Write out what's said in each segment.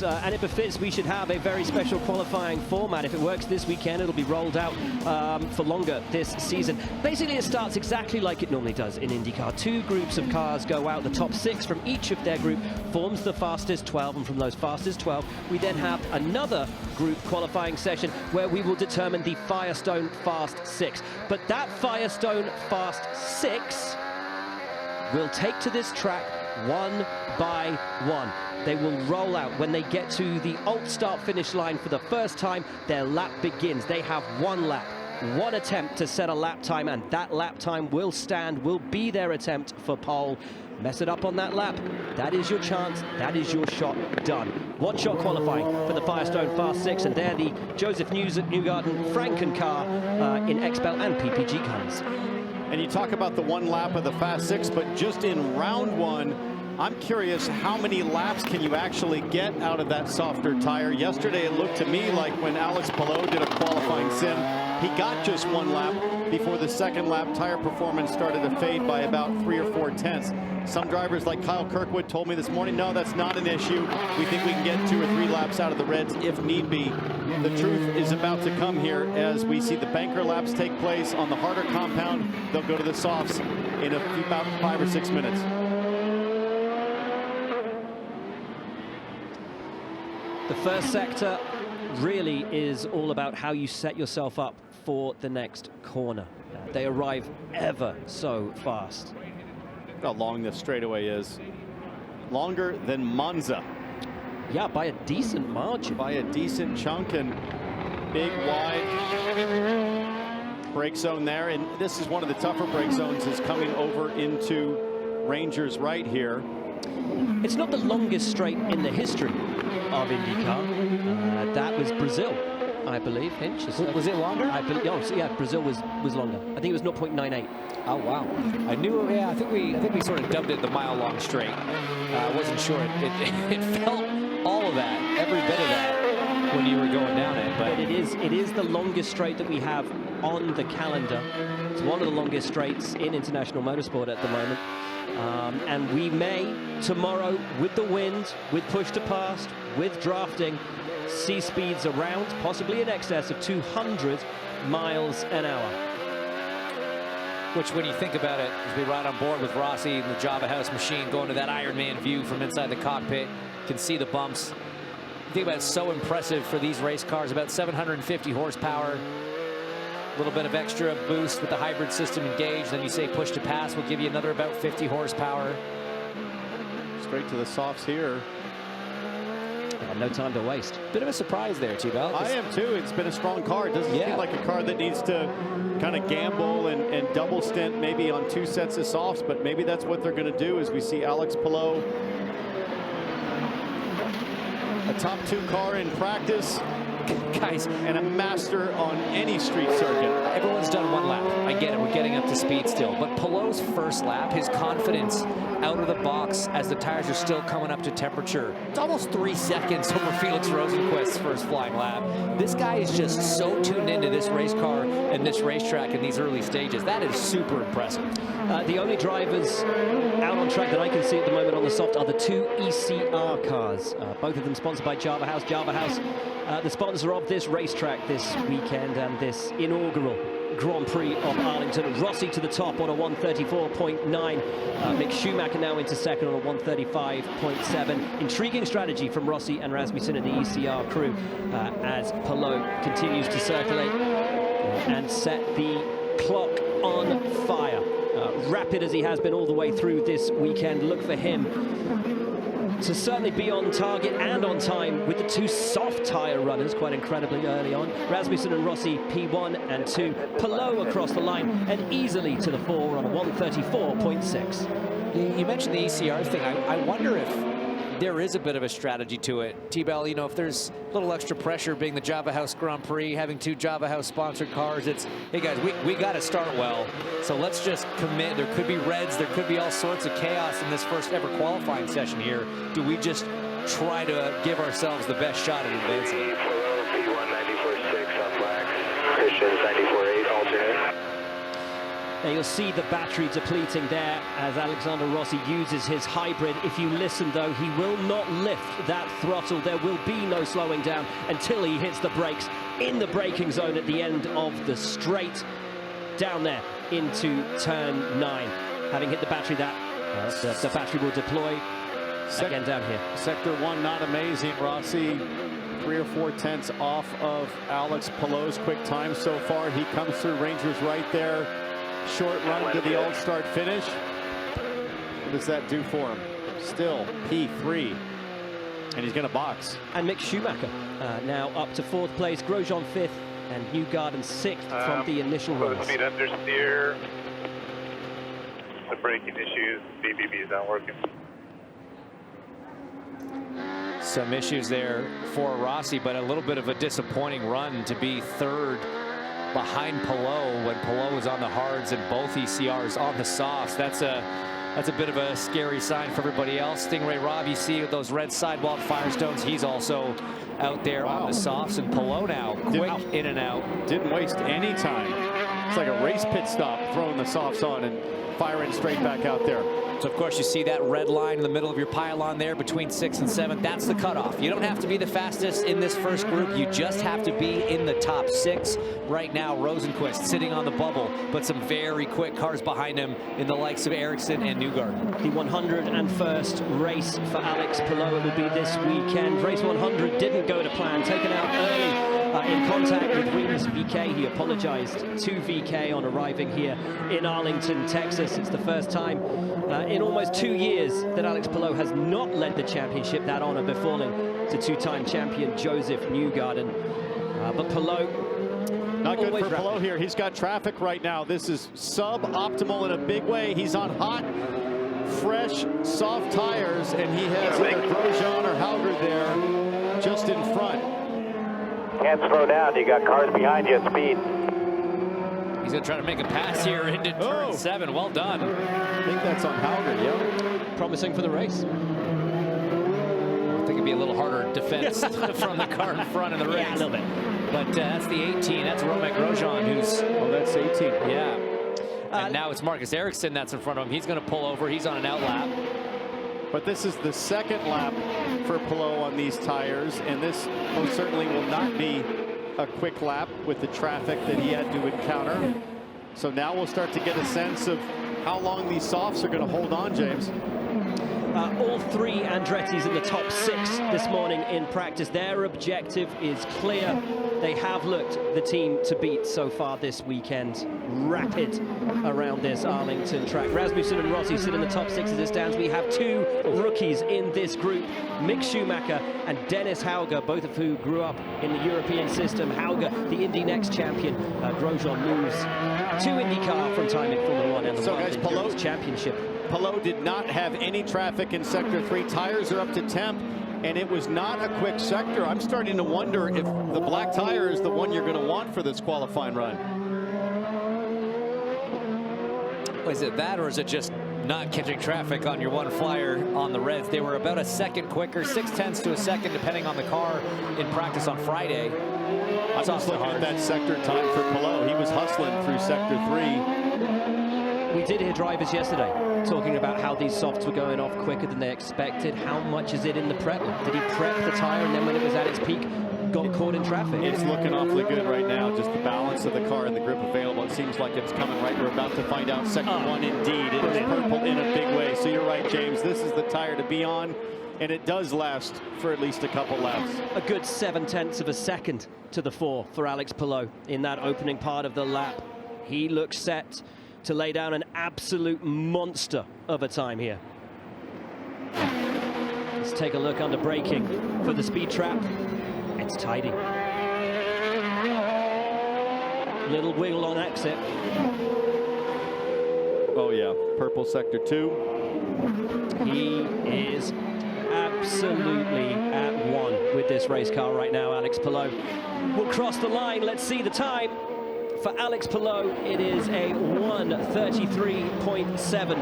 And it befits we should have a very special qualifying format. If it works this weekend, it'll be rolled out for longer this season. Basically, it starts exactly like it normally does in IndyCar. Two groups of cars go out. The top 6 from each of their group forms the fastest 12, and from those fastest 12, we then have another group qualifying session where we will determine the Firestone Fast Six. But that Firestone Fast Six will take to this track one by one. They will roll out. When they get to the alt start finish line for the first time, their lap begins. They have one lap, one attempt to set a lap time, and that lap time will be their attempt for pole. Mess it up on that lap, that is your chance, that is your shot done. One shot qualifying for the Firestone Fast Six, and they're the Joseph Newgarden Franken car in XPEL and PPG colours. And you talk about the one lap of the Fast Six, but just in round one, I'm curious, how many laps can you actually get out of that softer tire? Yesterday, it looked to me like when Alex Palou did a qualifying sim, he got just one lap before the second lap tire performance started to fade by about 3 or 4 tenths. Some drivers like Kyle Kirkwood told me this morning, no, that's not an issue. We think we can get 2 or 3 laps out of the Reds if need be. The truth is about to come here as we see the banker laps take place on the harder compound. They'll go to the softs in about 5 or 6 minutes. The first sector really is all about how you set yourself up for the next corner. They arrive ever so fast. Look how long this straightaway is. Longer than Monza. Yeah, by a decent margin. By a decent chunk, and big, wide brake zone there. And this is one of the tougher brake zones, is coming over into Rangers right here. It's not the longest straight in the history of IndyCar. That was Brazil, I believe. Hinch. Was it longer? Oh, so yeah, Brazil was longer. I think it was 0.98. Oh wow! I knew. Yeah, I think we sort of dubbed it the mile-long straight. I wasn't sure. It felt all of that, every bit of that, when you were going down it. But it is the longest straight that we have on the calendar. It's one of the longest straights in international motorsport at the moment. And we may, tomorrow, with the wind, with push to past, with drafting, see speeds around, possibly in excess of 200 miles an hour. Which, when you think about it, as we ride on board with Rossi and the Java House machine, going to that Iron Man view from inside the cockpit, you can see the bumps. You think about it, it's so impressive for these race cars, about 750 horsepower. A little bit of extra boost with the hybrid system engaged. Then you say push to pass will give you another about 50 horsepower. Straight to the softs here. No time to waste. Bit of a surprise there, T-Bell. I am too. It's been a strong car. It doesn't seem like a car that needs to kind of gamble and double stint maybe on 2 sets of softs, but maybe that's what they're going to do as we see Alex Palou. A top 2 car in practice. Guys, and a master on any street circuit. Everyone's done one lap. I get it. We're getting up to speed still. But Palou's first lap, his confidence out of the box as the tires are still coming up to temperature. It's almost 3 seconds over Felix Rosenquist's first flying lap. This guy is just so tuned into this race car and this racetrack in these early stages. That is super impressive. The only drivers out on track that I can see at the moment on the soft are the 2 ECR cars. Both of them sponsored by Java House. Java House, the sponsor of this racetrack this weekend and this inaugural Grand Prix of Arlington. Rossi to the top on a 134.9. Mick Schumacher now into second on a 135.7. Intriguing strategy from Rossi and Rasmussen and the ECR crew as Palou continues to circulate and set the clock on fire. Rapid as he has been all the way through this weekend. Look for him to certainly be on target and on time with the 2 soft tire runners quite incredibly early on. Rasmussen and Rossi P1 and 2. Palou across the line and easily to the 4 on a 134.6. You mentioned the ECR thing. I wonder if there is a bit of a strategy to it. T-Bell, you know, if there's a little extra pressure being the Java House Grand Prix, having 2 Java House sponsored cars, it's, hey guys, we got to start well. So let's just commit. There could be reds, there could be all sorts of chaos in this first ever qualifying session here. Do we just try to give ourselves the best shot at advancing? P1 94.6 on flags. Christians 94.8 alternate. Now you'll see the battery depleting there as Alexander Rossi uses his hybrid. If you listen though, he will not lift that throttle. There will be no slowing down until he hits the brakes in the braking zone at the end of the straight down there into turn 9. Having hit the battery, the battery will deploy again down here. Sector 1 not amazing. Rossi 3 or 4 tenths off of Alex Palou's quick time so far. He comes through Rangers right there. Short run to the old start finish. What does that do for him? Still P3, and he's going to box. And Mick Schumacher now up to 4th place, Grosjean 5th, and Newgarden 6th from the initial runs. Speed understeer. The braking issues. BBB is not working. Some issues there for Rossi, but a little bit of a disappointing run to be 3rd behind Palou when Palou was on the hards and both ECRs on the softs. That's a bit of a scary sign for everybody else. Stingray Rob, you see with those red sidewall Firestones, he's also out there on the softs, and Palou now quick in and out. Didn't waste any time. It's like a race pit stop, throwing the softs on and firing straight back out there. So, of course, you see that red line in the middle of your pylon there between 6th and 7th. That's the cutoff. You don't have to be the fastest in this first group. You just have to be in the top 6. Right now, Rosenqvist sitting on the bubble, but some very quick cars behind him in the likes of Ericsson and Newgarden. The 101st race for Alex Palou will be this weekend. Race 100 didn't go to plan, taken out early in contact with Rinus VK. He apologized to VK on arriving here in Arlington, Texas. It's the first time in almost 2 years that Alex Palou has not led the championship, that honor befalling to 2-time champion Joseph Newgarden. But Palou, not good for Palou here. He's got traffic right now. This is suboptimal in a big way. He's on hot, fresh, soft tires, and he has either Grosjean or Hauger there just in front. Can't slow down. You got cars behind you at speed. He's going to try to make a pass here into turn 7. Well done. I think that's on Hauger, yeah. promising for the race. I think it'd be a little harder defense from the car in front of the race. Yeah, a little bit. But that's the 18. That's Romain Grosjean, who's... Oh, that's 18. Yeah. And now it's Marcus Ericsson that's in front of him. He's going to pull over. He's on an out lap. But this is the second lap for Palou on these tires, and this most certainly will not be a quick lap with the traffic that he had to encounter. So now we'll start to get a sense of how long these softs are going to hold on, James. All three Andretti's in the top 6 this morning in practice. Their objective is clear. They have looked the team to beat so far this weekend. Rapid around this Arlington track. Rasmussen and Rossi sit in the top 6 as it stands. We have 2 rookies in this group, Mick Schumacher and Dennis Hauger, both of who grew up in the European system. Hauger, the Indy Next champion. Grosjean moves to IndyCar from time in Formula 1 and the World Endurance Championship. Palou did not have any traffic in Sector 3. Tires are up to temp, and it was not a quick sector. I'm starting to wonder if the black tire is the one you're going to want for this qualifying run. Is it that, or is it just not catching traffic on your one flyer on the reds? They were about a second quicker, 0.6 to a second, depending on the car in practice on Friday. I'm just looking at that sector time for Palou. He was hustling through Sector 3. We did hear drivers yesterday talking about how these softs were going off quicker than they expected. How much is it in the prep? Did he prep the tire and then when it was at its peak, got caught in traffic? It's looking awfully good right now. Just the balance of the car and the grip available. It seems like it's coming right. We're about to find out. Sector 1 indeed. It is purple in a big way. So you're right, James. This is the tire to be on. And it does last for at least a couple laps. A good 0.7 of a second to the fore for Alex Palou in that opening part of the lap. He looks set to lay down an absolute monster of a time here. Let's take a look under braking for the speed trap. It's tidy. Little wiggle on exit. Oh yeah, purple Sector 2. He is absolutely at one with this race car right now, Alex Palou. Will cross the line. Let's see the time. For Alex Palou, it is a 1:33.7.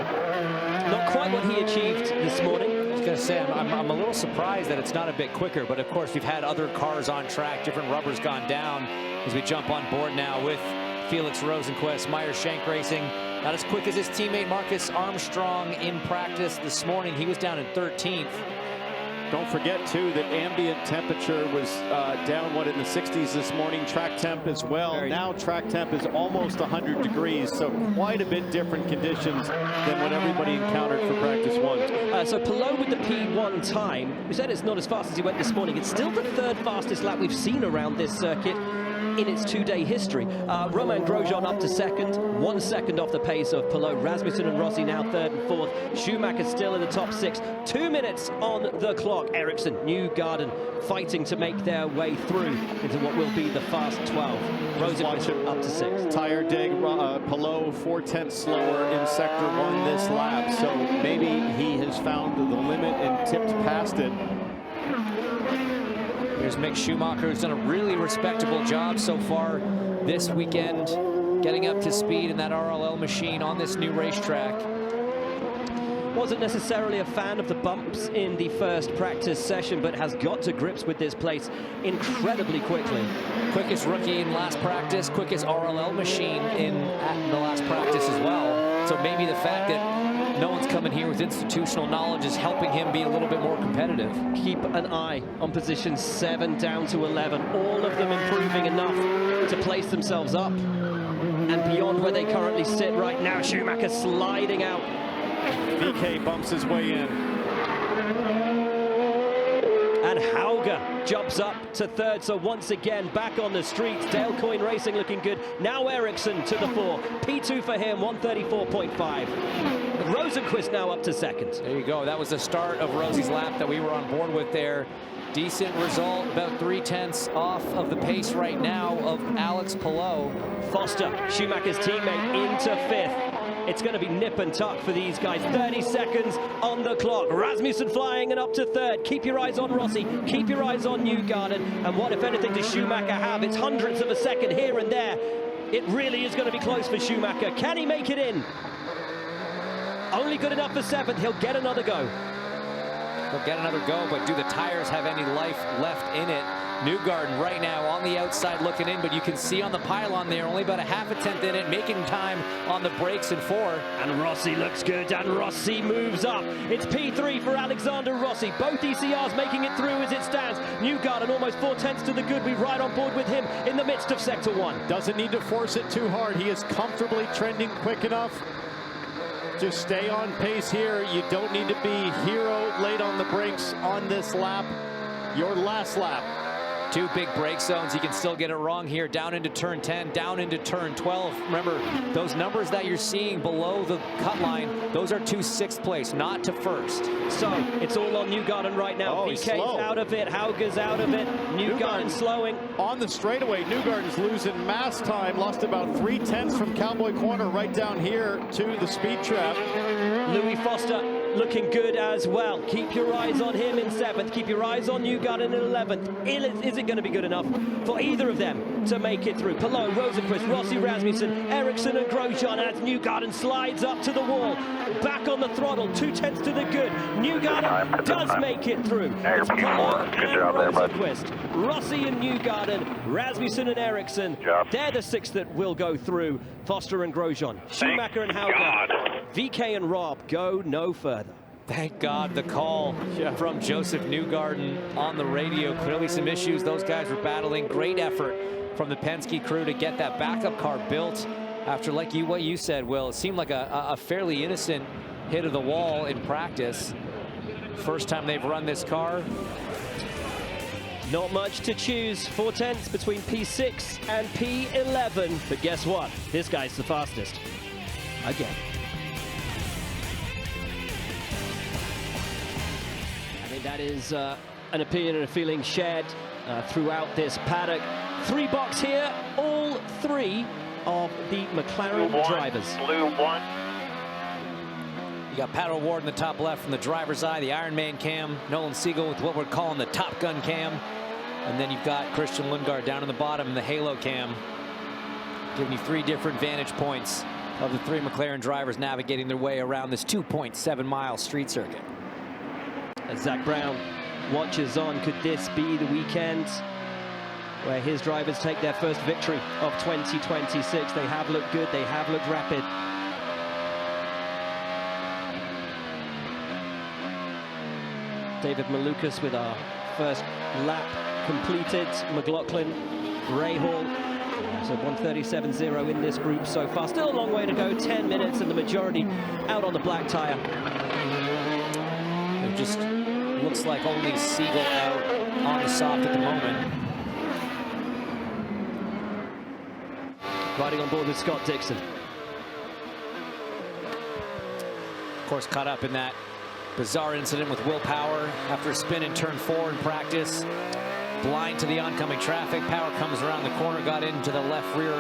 Not quite what he achieved this morning. I was going to say, I'm a little surprised that it's not a bit quicker, but of course we've had other cars on track, different rubbers gone down as we jump on board now with Felix Rosenqvist, Meyer Shank Racing, Not as quick as his teammate Marcus Armstrong in practice this morning. He was down in 13th. Don't forget, too, that ambient temperature was down, in the 60s this morning. Track temp as well. Now track temp is almost 100 degrees, so quite a bit different conditions than what everybody encountered for practice one. So Palou with the P1 time. We said it's not as fast as he went this morning. It's still the third fastest lap we've seen around this circuit in its two-day history. Romain Grosjean up to second, 1 second off the pace of Palou. Rasmussen and Rossi now third and fourth. Schumacher still in the top 6. 2 minutes on the clock. Ericsson, Newgarden fighting to make their way through into what will be the fast 12. Rosenqvist up to 6. Tire dig, Palou 4/10 slower in sector 1 this lap, so maybe he has found the limit and tipped past it. Here's Mick Schumacher, who's done a really respectable job so far this weekend, getting up to speed in that RLL machine on this new racetrack. Wasn't necessarily a fan of the bumps in the first practice session, but has got to grips with this place incredibly quickly. Quickest rookie in last practice, quickest RLL machine in the last practice as well. So maybe the fact that no one's coming here with institutional knowledge is helping him be a little bit more competitive. Keep an eye on positions 7 down to 11. All of them improving enough to place themselves up and beyond where they currently sit right now. Schumacher sliding out. VK bumps his way in. And Hauger jumps up to third, so once again back on the streets. Dale Coyne Racing looking good. Now Ericsson to the 4. P2 for him, 1:34.5. Rosenqvist now up to second. There you go. That was the start of Rosie's lap that we were on board with there. Decent result, about 3/10 off of the pace right now of Alex Palou. Foster, Schumacher's teammate, into 5th. It's going to be nip and tuck for these guys. 30 seconds on the clock. Rasmussen flying and up to 3rd. Keep your eyes on Rossi. Keep your eyes on Newgarden. And what, if anything, does Schumacher have? It's hundredths of a second here and there. It really is going to be close for Schumacher. Can he make it in? Only good enough for 7th. He'll get another go. He'll get another go, but do the tires have any life left in it? Newgarden right now on the outside looking in, but you can see on the pylon there, only about a half a tenth in it, making time on the brakes in 4. And Rossi looks good, and Rossi moves up. It's P3 for Alexander Rossi. Both ECRs making it through as it stands. Newgarden almost 4/10 to the good. We ride on board with him in the midst of sector 1. Doesn't need to force it too hard. He is comfortably trending quick enough. Just stay on pace here. You don't need to be hero late on the brakes on this lap. Your last lap. 2 big brake zones. He can still get it wrong here. Down into turn 10, down into turn 12. Remember, those numbers that you're seeing below the cut line, those are to 6th place, not to 1st. So it's all on Newgarden right now. Oh, VK's out of it. Hauger's out of it. Newgarden slowing. On the straightaway, Newgarden's losing mass time. Lost about 3/10 from Cowboy Corner right down here to the speed trap. Louis Foster looking good as well. Keep your eyes on him in 7th. Keep your eyes on Newgarden in 11th. Is it going to be good enough for either of them to make it through? Palou, Rosenqvist, Rossi, Rasmussen, Ericsson and Grosjean as Newgarden slides up to the wall. Back on the throttle, 2/10 to the good. Newgarden does make it through. It's Palou and Rosenqvist. Rossi and Newgarden, Rasmussen and Ericsson. They're the 6 that will go through. Foster and Grosjean, Schumacher and Hauger. VK and Rob go no further. Thank God the call from Joseph Newgarden on the radio. Clearly some issues those guys were battling. Great effort from the Penske crew to get that backup car built after, like what you said, Will, it seemed like a fairly innocent hit of the wall in practice. First time they've run this car. Not much to choose. 4/10 between P6 and P11. But guess what? This guy's the fastest. Again. I think that is an opinion and a feeling shared throughout this paddock. 3 box here, all 3 of the McLaren drivers. Blue 1. You got Pat O'Ward in the top left from the driver's eye, the Iron Man cam. Nolan Siegel with what we're calling the Top Gun cam. And then you've got Christian Lundgaard down in the bottom in the Halo cam, giving you 3 different vantage points of the 3 McLaren drivers navigating their way around this 2.7-mile street circuit. As Zach Brown watches on, could this be the weekend where his drivers take their first victory of 2026? They have looked good, they have looked rapid. David Malukas with our first lap completed. McLaughlin, Rahal. So 1:37.0 in this group so far. Still a long way to go, 10 minutes, and the majority out on the black tire. It just looks like only Siegel out on the soft at the moment. Riding on board with Scott Dixon. Of course, caught up in that bizarre incident with Will Power after a spin in turn 4 in practice. Blind to the oncoming traffic. Power comes around the corner, got into the left rear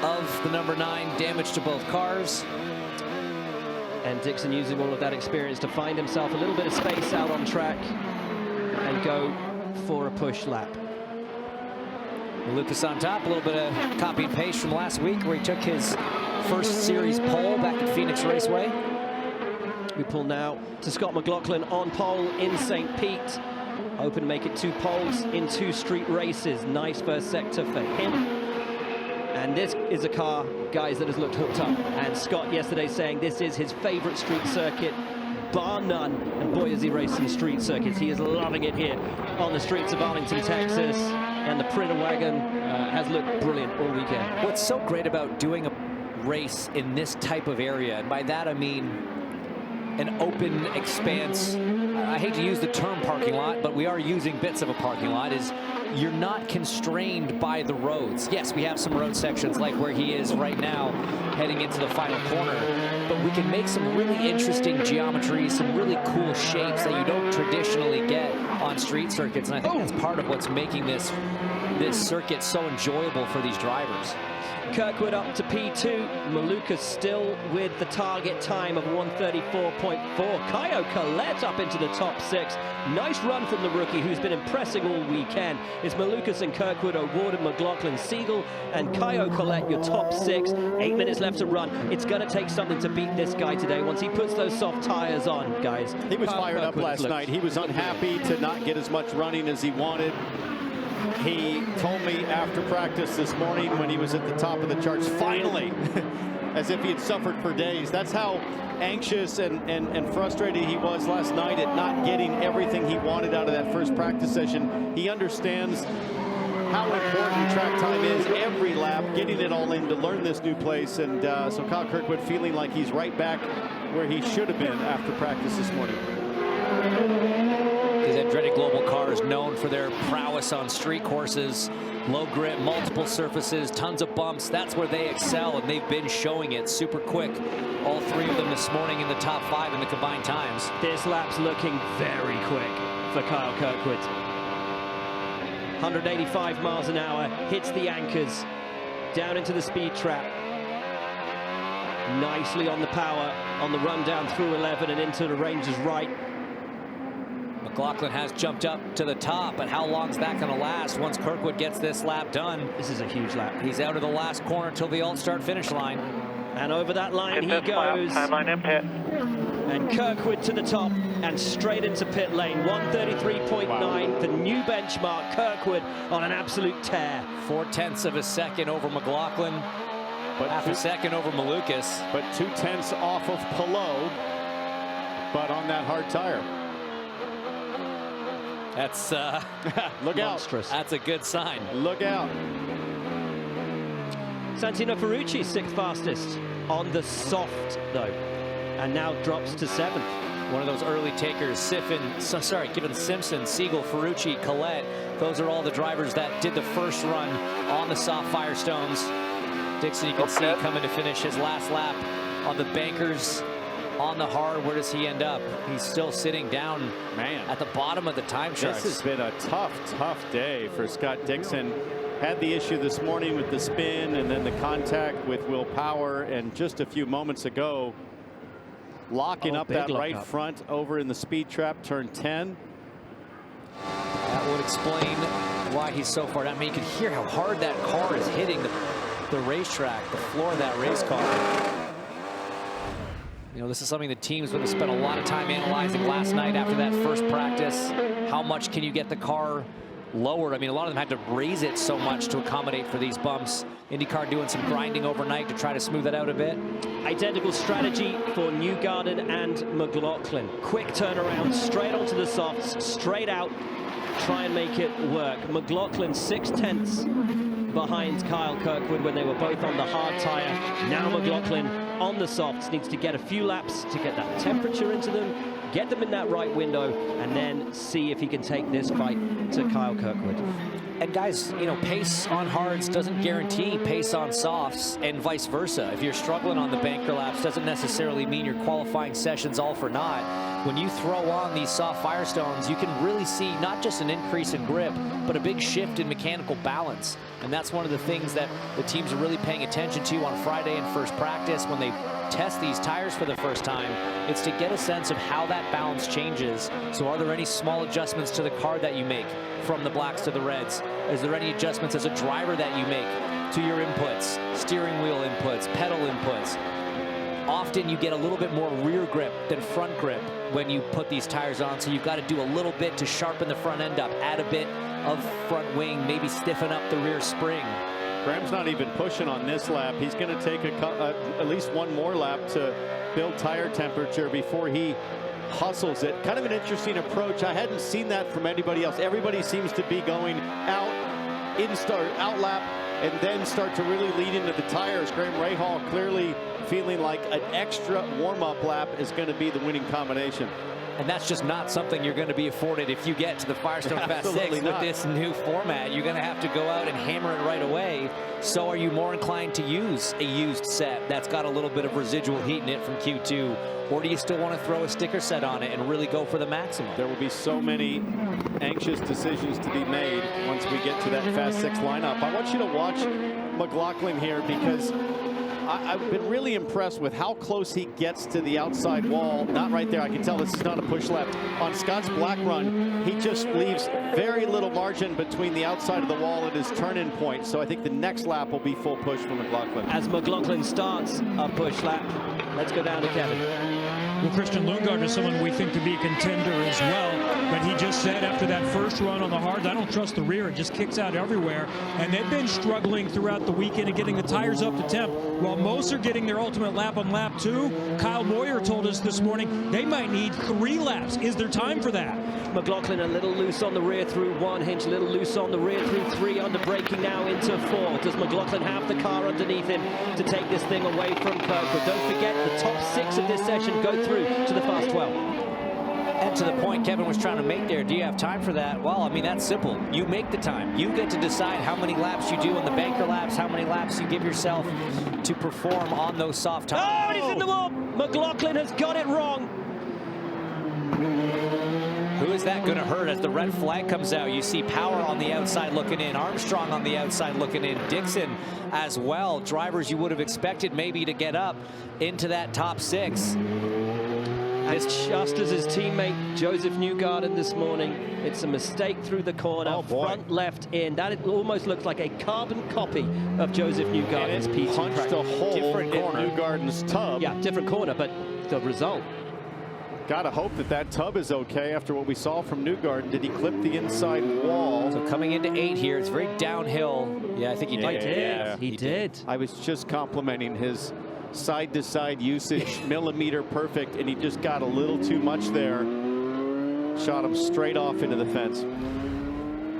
of the number 9, damage to both cars. And Dixon using all of that experience to find himself a little bit of space out on track and go for a push lap. Lucas on top, a little bit of copy and paste from last week where he took his first series pole back at Phoenix Raceway. We pull now to Scott McLaughlin on pole in St. Pete. Hoping to make it 2 poles in 2 street races. Nice first sector for him. And this is a car, guys, that has looked hooked up. And Scott yesterday saying this is his favorite street circuit, bar none. And boy, is he racing street circuits. He is loving it here on the streets of Arlington, Texas. And the Printer wagon has looked brilliant all weekend. What's so great about doing a race in this type of area, and by that I mean an open expanse, I hate to use the term parking lot, but we are using bits of a parking lot, is you're not constrained by the roads. Yes, we have some road sections like where he is right now heading into the final corner, but we can make some really interesting geometries, some really cool shapes that you don't traditionally get on street circuits, and I think that's part of what's making this circuit so enjoyable for these drivers. Kirkwood up to P2. Malukas still with the target time of 1:34.4. Caio Collet up into the top 6. Nice run from the rookie who's been impressing all weekend. It's Malukas and Kirkwood, O'Warden, McLaughlin, Siegel, and Caio Collet, your top 6. 8 minutes left to run. It's going to take something to beat this guy today once he puts those soft tires on, guys. He was fired up last night. He was unhappy to not get as much running as he wanted. He told me after practice this morning when he was at the top of the charts, finally, as if he had suffered for days. That's how anxious and frustrated he was last night at not getting everything he wanted out of that first practice session. He understands how important track time is every lap, getting it all in to learn this new place. And so Kyle Kirkwood feeling like he's right back where he should have been after practice this morning. These Andretti Global cars known for their prowess on street courses, low grip, multiple surfaces, tons of bumps. That's where they excel, and they've been showing it super quick. All 3 of them this morning in the top 5 in the combined times. This lap's looking very quick for Kyle Kirkwood. 185 miles an hour, hits the anchors, down into the speed trap. Nicely on the power, on the run down through 11 and into the ranger's right. McLaughlin has jumped up to the top, but how long is that going to last once Kirkwood gets this lap done? This is a huge lap. He's out of the last corner till the alt-start finish line. And over that line he goes. Timeline in pit. And Kirkwood to the top and straight into pit lane. 1:33.9, wow. The new benchmark. Kirkwood on an absolute tear. 0.4 of a second over McLaughlin, but half a second over Malukas. But 0.2 off of Palou, but on that hard tire. That's look monstrous. out. That's a good sign. Look out. Santino Ferrucci, 6th fastest on the soft though, and now drops to 7th. One of those early takers, Given Simpson, Siegel, Ferrucci, Collet. Those are all the drivers that did the first run on the soft Firestones. Dixon, you can see coming to finish his last lap on the bankers. On the hard, where does he end up? He's still sitting down, man, at the bottom of the time charts. This has been a tough day for Scott Dixon. Had the issue this morning with the spin and then the contact with Will Power, and just a few moments ago, locking up that right front over in the speed trap, turn 10. That would explain why he's so far down. I mean, you can hear how hard that car is hitting the racetrack, the floor of that race car. You know, this is something the teams would have spent a lot of time analyzing last night after that first practice. How much can you get the car lowered. I mean, a lot of them had to raise it so much to accommodate for these bumps. IndyCar doing some grinding overnight to try to smooth it out a bit. Identical strategy for Newgarden and McLaughlin. Quick turnaround, straight onto the softs, straight out, try and make it work. McLaughlin 6/10 behind Kyle Kirkwood when they were both on the hard tire. Now McLaughlin on the softs needs to get a few laps to get that temperature into them, get them in that right window, and then see if he can take this fight to Kyle Kirkwood. And guys, you know, pace on hards doesn't guarantee pace on softs, and vice versa. If you're struggling on the banker laps, doesn't necessarily mean your qualifying session's all for naught. When you throw on these soft Firestones, you can really see not just an increase in grip, but a big shift in mechanical balance. And that's one of the things that the teams are really paying attention to on Friday in first practice when they test these tires for the first time. It's to get a sense of how that balance changes. So are there any small adjustments to the car that you make from the blacks to the reds? Is there any adjustments as a driver that you make to your inputs, steering wheel inputs, pedal inputs? Often you get a little bit more rear grip than front grip when you put these tires on, so you've got to do a little bit to sharpen the front end up, add a bit of front wing, maybe stiffen up the rear spring. Graham's not even pushing on this lap. He's going to take at least one more lap to build tire temperature before he hustles it. Kind of an interesting approach. I hadn't seen that from anybody else. Everybody seems to be going out lap, and then start to really lead into the tires. Graham Rahal clearly feeling like an extra warm-up lap is going to be the winning combination. And that's just not something you're going to be afforded if you get to the Firestone Fast Six with this new format. You're going to have to go out and hammer it right away. So are you more inclined to use a used set that's got a little bit of residual heat in it from Q2? Or do you still want to throw a sticker set on it and really go for the maximum? There will be so many anxious decisions to be made once we get to that Fast Six lineup. I want you to watch McLaughlin here, because I've been really impressed with how close he gets to the outside wall. Not right there. I can tell this is not a push lap. On Scott's black run, he just leaves very little margin between the outside of the wall and his turn-in point. So I think the next lap will be full push for McLaughlin. As McLaughlin starts a push lap, let's go down to Kevin. Well, Christian Lundgaard is someone we think to be a contender as well, but he just said after that first run on the hards, I don't trust the rear. It just kicks out everywhere, and they've been struggling throughout the weekend and getting the tires up to temp. While most are getting their ultimate lap on lap 2, Kyle Moyer told us this morning they might need 3 laps. Is there time for that? McLaughlin a little loose on the rear through 1, Hinch a little loose on the rear through 3, under braking now into 4. Does McLaughlin have the car underneath him to take this thing away from Kirkwood? Don't forget, the top 6 of this session go through to the Fast 12. And to the point Kevin was trying to make there, do you have time for that? Well, I mean, that's simple. You make the time. You get to decide how many laps you do on the banker laps, how many laps you give yourself to perform on those soft tires. Oh, and he's in the wall. McLaughlin has got it wrong. Who is that going to hurt as the red flag comes out? You see Power on the outside looking in, Armstrong on the outside looking in, Dixon as well. Drivers you would have expected maybe to get up into that top 6. And just as his teammate Joseph Newgarden this morning, it's a mistake through the corner, front left in. That almost looks like a carbon copy of Joseph Newgarden's P2 punched practice. a hole Different in corner. Newgarden's tub. Yeah, different corner, but the result. Gotta hope that that tub is okay after what we saw from Newgarden. Did he clip the inside wall? So coming into 8 here, it's very downhill. Yeah, I think he did. Yeah, He did. I was just complimenting his side-to-side usage, millimeter perfect, and he just got a little too much there. Shot him straight off into the fence.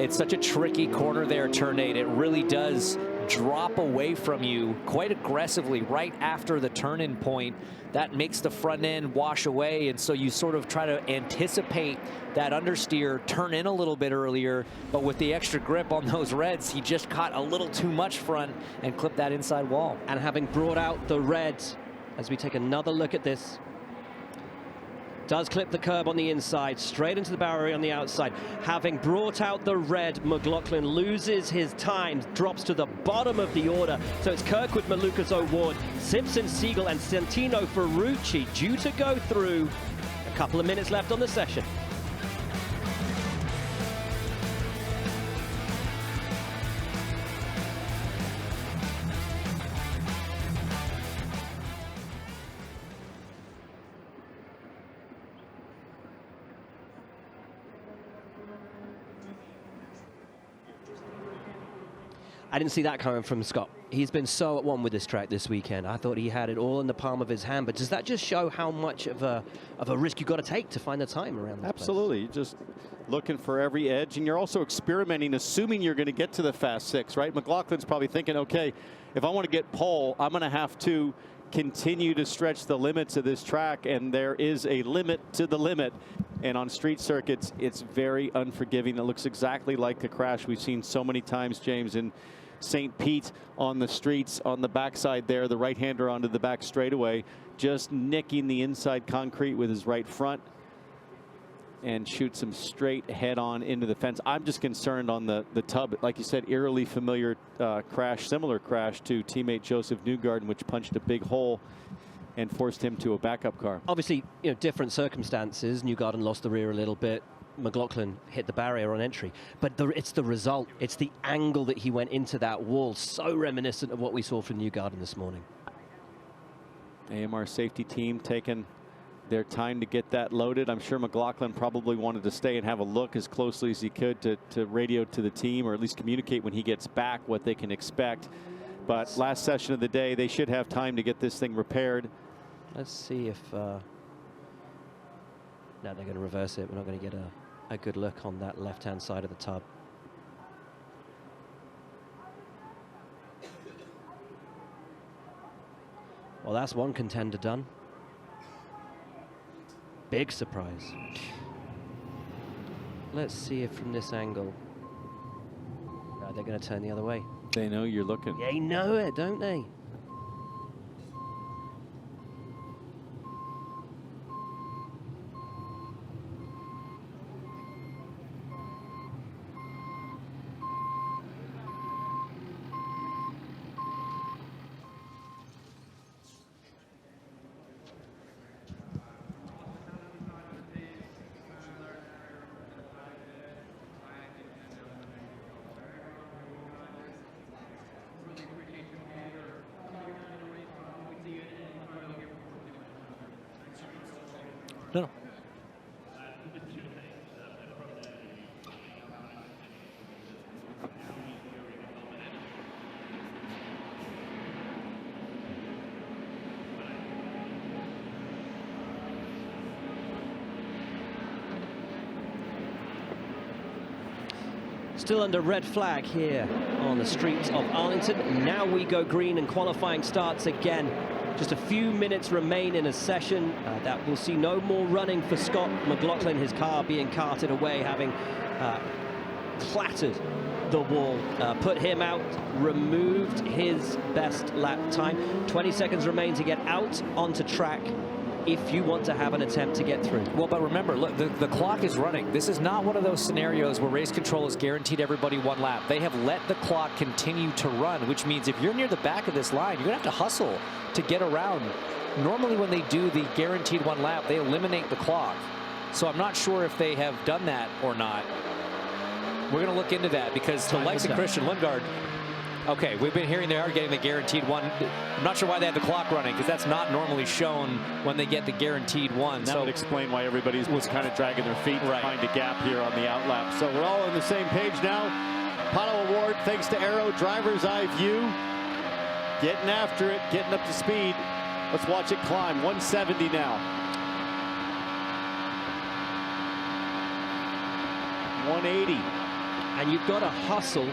It's such a tricky corner there, turn 8. It really does drop away from you quite aggressively right after the turn-in point. That makes the front end wash away, and so you sort of try to anticipate that understeer, turn in a little bit earlier, but with the extra grip on those reds, he just caught a little too much front and clipped that inside wall. And having brought out the reds, as we take another look at this, does clip the curb on the inside, straight into the barrier on the outside. Having brought out the red, McLaughlin loses his time, drops to the bottom of the order. So it's Kirkwood, Malukas, O'Ward, Simpson, Siegel, and Santino Ferrucci due to go through. A couple of minutes left on the session. I didn't see that coming from Scott. He's been so at one with this track this weekend. I thought he had it all in the palm of his hand. But does that just show how much of a risk you've got to take to find the time around this Absolutely. You're just looking for every edge, and you're also experimenting, assuming you're going to get to the Fast Six, right? McLaughlin's probably thinking, okay, if I want to get pole, I'm going to have to continue to stretch the limits of this track, and there is a limit to the limit. And on street circuits, it's very unforgiving. It looks exactly like the crash we've seen so many times, James, in St. Pete on the streets, on the backside there, the right-hander onto the back straightaway, just nicking the inside concrete with his right front and shoots him straight head on into the fence. I'm just concerned on the tub. Like you said, eerily familiar crash, similar crash to teammate Joseph Newgarden, which punched a big hole and forced him to a backup car. Obviously, different circumstances. Newgarden lost the rear a little bit. McLaughlin hit the barrier on entry, but it's the result. It's the angle that he went into that wall. So reminiscent of what we saw from Newgarden this morning. AMR safety team taking their time to get that loaded. I'm sure McLaughlin probably wanted to stay and have a look as closely as he could to radio to the team, or at least communicate when he gets back what they can expect. But last session of the day, they should have time to get this thing repaired. Let's see if now they're going to reverse it. We're not going to get a good look on that left-hand side of the tub. Well, that's one contender done. Big surprise. Let's see if from this angle. No, they're going to turn the other way. They know you're looking. They know it, don't they? No. Still under red flag here on the streets of Arlington. Now we go green and qualifying starts again. Just a few minutes remain in a session that will see no more running for Scott McLaughlin. His car being carted away, having clattered the wall, put him out, removed his best lap time. 20 seconds remain to get out onto track if you want to have an attempt to get through. Well, but remember, look, the clock is running. This is not one of those scenarios where race control has guaranteed everybody one lap. They have let the clock continue to run, which means if you're near the back of this line, you're going to have to hustle to get around. Normally when they do the guaranteed one lap, they eliminate the clock. So I'm not sure if they have done that or not. We're going to look into that, because the likes of Christian Lundgaard, okay, we've been hearing they are getting the guaranteed one. I'm not sure why they have the clock running, because that's not normally shown when they get the guaranteed one. That would explain why everybody was kind of dragging their feet to find a gap here on the outlap. So we're all on the same page now. Pato Award, thanks to Aero, driver's eye view. Getting after it, getting up to speed. Let's watch it climb. 170 now. 180. And you've got to hustle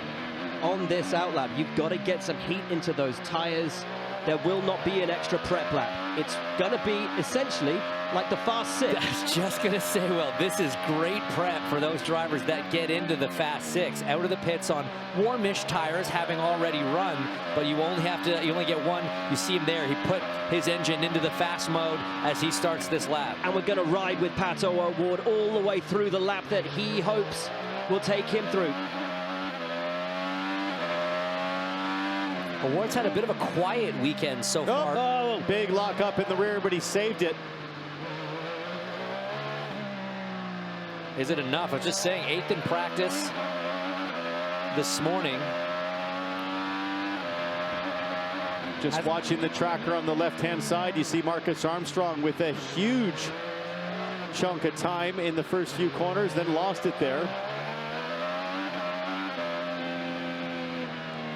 on this outlap. You've got to get some heat into those tires. There will not be an extra prep lap. It's going to be essentially like the Fast Six. I was just going to say, well, this is great prep for those drivers that get into the Fast Six, out of the pits on warmish tires, having already run, but you only get one. You see him there. He put his engine into the fast mode as he starts this lap. And we're going to ride with Pato O'Ward all the way through the lap that he hopes will take him through. Award's had a bit of a quiet weekend so far. Oh, big lock up in the rear, but he saved it. Is it enough? I was just saying, 8th in practice this morning. Just watching the tracker on the left-hand side, you see Marcus Armstrong with a huge chunk of time in the first few corners, then lost it there.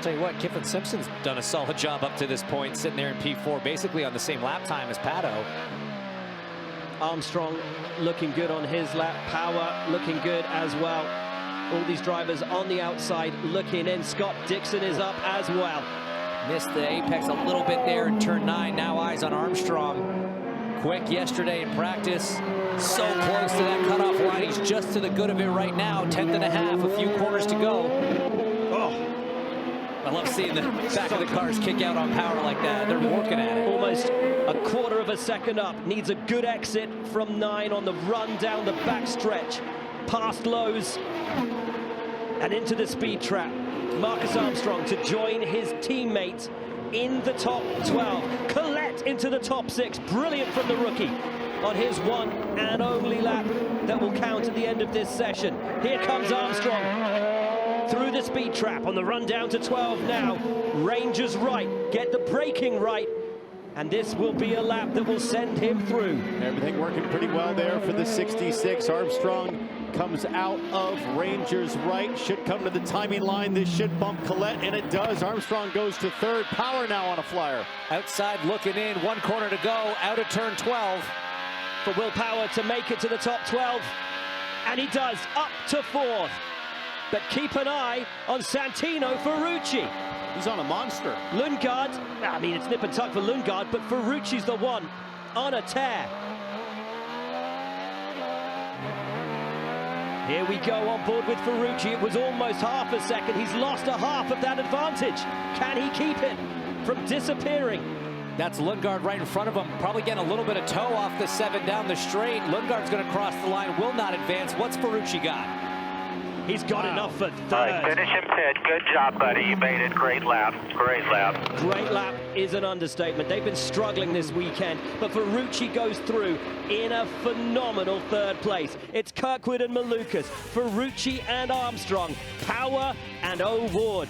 Tell you what, Kiffin Simpson's done a solid job up to this point, sitting there in P4, basically on the same lap time as Pato. Armstrong looking good on his lap. Power looking good as well. All these drivers on the outside looking in. Scott Dixon is up as well. Missed the apex a little bit there in turn 9. Now eyes on Armstrong. Quick yesterday in practice. So close to that cutoff line. He's just to the good of it right now. 10th and a half, a few corners to go. I love seeing the back of the cars kick out on power like that. They're working at it. Almost a quarter of a second up. Needs a good exit from 9 on the run down the back stretch. Past lows and into the speed trap. Marcus Armstrong to join his teammate in the top 12. Collette into the top 6. Brilliant from the rookie on his one and only lap that will count at the end of this session. Here comes Armstrong through the speed trap on the run down to 12 now. Rangers right, get the braking right, and this will be a lap that will send him through. Everything working pretty well there for the 66. Armstrong comes out of Rangers right, should come to the timing line. This should bump Collette, and it does. Armstrong goes to third. Power now on a flyer. Outside looking in, 1 corner to go, out of turn 12. For Will Power to make it to the top 12, and he does, up to 4th. But keep an eye on Santino Ferrucci. He's on a monster. Lundgaard, I mean, it's nip and tuck for Lundgaard, but Ferrucci's the one on a tear. Here we go on board with Ferrucci. It was almost half a second. He's lost a half of that advantage. Can he keep it from disappearing? That's Lundgaard right in front of him. Probably getting a little bit of toe off the 7 down the straight. Lundgaard's going to cross the line, will not advance. What's Ferrucci got? He's got enough for 3rd. All right, finish him 10th. Good job, buddy. You made it. Great lap. Great lap. Great lap is an understatement. They've been struggling this weekend, but Ferrucci goes through in a phenomenal 3rd place. It's Kirkwood and Malukas, Ferrucci and Armstrong, Power and O'Ward.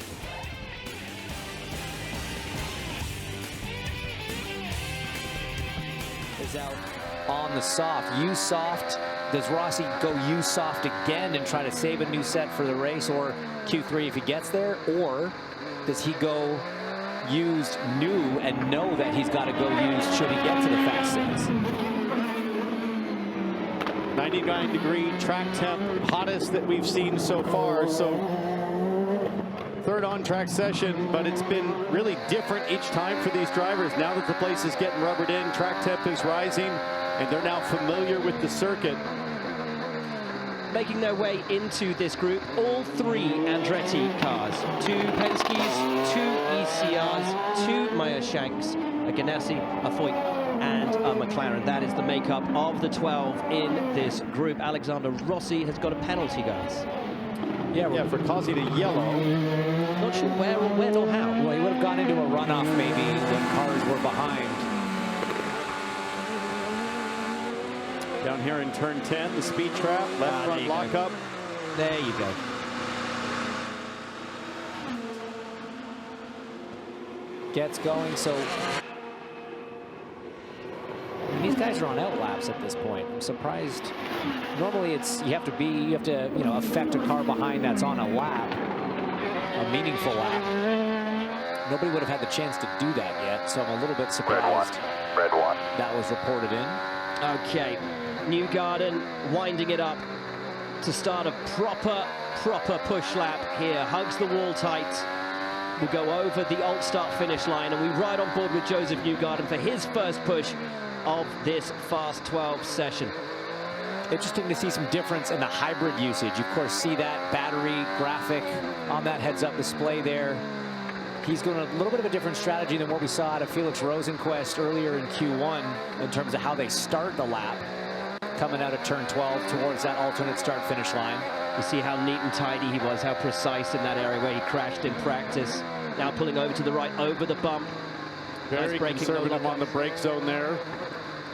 Is out on the soft. Use soft. Does Rossi go use soft again and try to save a new set for the race, or Q3 if he gets there? Or does he go used new and know that he's got to go used should he get to the Fast Six? 99-degree track temp, hottest that we've seen so far. So 3rd on-track session, but it's been really different each time for these drivers. Now that the place is getting rubbered in, track temp is rising, and they're now familiar with the circuit. Making their way into this group, all 3 Andretti cars. 2 Penske's, 2 ECRs, 2 Meyer-Shanks, a Ganassi, a Foyt, and a McLaren. That is the makeup of the 12 in this group. Alexander Rossi has got a penalty, guys. Yeah, for causing a yellow. Not sure where or when or how. Well, he would have gone into a runoff maybe when cars were behind. Down here in turn 10, the speed trap, left front lockup. There you go. Gets going, so these guys are on out laps at this point. I'm surprised. Normally it's you have to affect a car behind that's on a lap, a meaningful lap. Nobody would have had the chance to do that yet, so I'm a little bit surprised. Red one. That was reported in. Okay, Newgarden winding it up to start a proper push lap here. Hugs the wall tight. We'll go over the alt start finish line, and we ride on board with Joseph Newgarden for his first push of this Fast 12 session. Interesting to see some difference in the hybrid usage. You, of course, see that battery graphic on that heads-up display there. He's going a little bit of a different strategy than what we saw out of Felix Rosenquist earlier in Q1 in terms of how they start the lap, coming out of turn 12 towards that alternate start-finish line. You see how neat and tidy he was, how precise in that area where he crashed in practice. Now pulling over to the right, over the bump. Very conservative on the brake zone there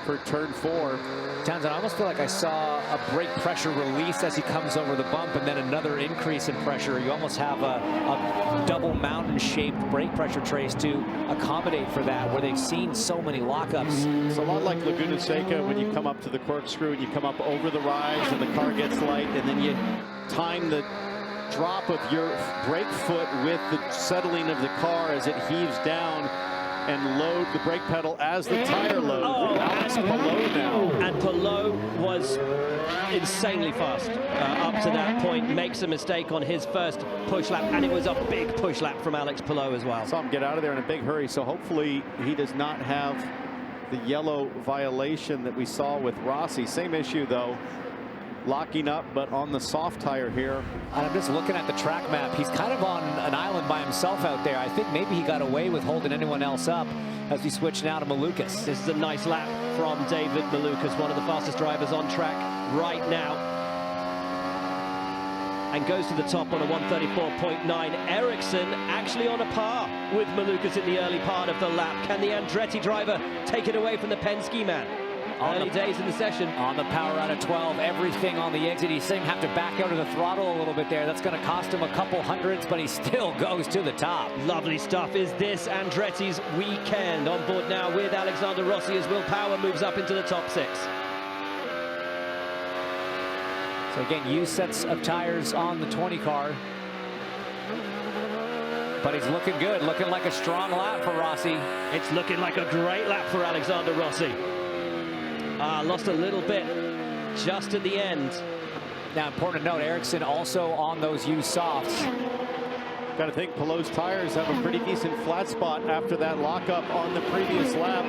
for turn 4. Townsend, I almost feel like I saw a brake pressure release as he comes over the bump, and then another increase in pressure. You almost have a double mountain-shaped brake pressure trace to accommodate for that, where they've seen so many lockups. It's a lot like Laguna Seca when you come up to the corkscrew and you come up over the rise and the car gets light, and then you time the drop of your brake foot with the settling of the car as it heaves down and load the brake pedal as the tire loads. Oh, Alex Palou now. And Palou was insanely fast up to that point. Makes a mistake on his first push lap, and it was a big push lap from Alex Palou as well. Saw him get out of there in a big hurry, so hopefully he does not have the yellow violation that we saw with Rossi. Same issue though, locking up but on the soft tire here. And I'm just looking at the track map. He's kind of on an island by himself out there. I think maybe he got away with holding anyone else up as we switch now to Malukas. This is a nice lap from David Malukas, one of the fastest drivers on track right now. And goes to the top on a 134.9. Ericsson actually on a par with Malukas in the early part of the lap. Can the Andretti driver take it away from the Penske man? Early days in the session. On the power out of 12, everything on the exit. He's saying have to back out of the throttle a little bit there. That's going to cost him a couple hundreds, but he still goes to the top. Lovely stuff. Is this Andretti's weekend? On board now with Alexander Rossi as Will Power moves up into the top 6. So again, used sets of tires on the 20 car. But he's looking good, looking like a strong lap for Rossi. It's looking like a great lap for Alexander Rossi. Lost a little bit just at the end. Now, important to note, Ericsson also on those used softs. Got to think Palou's tires have a pretty decent flat spot after that lockup on the previous lap.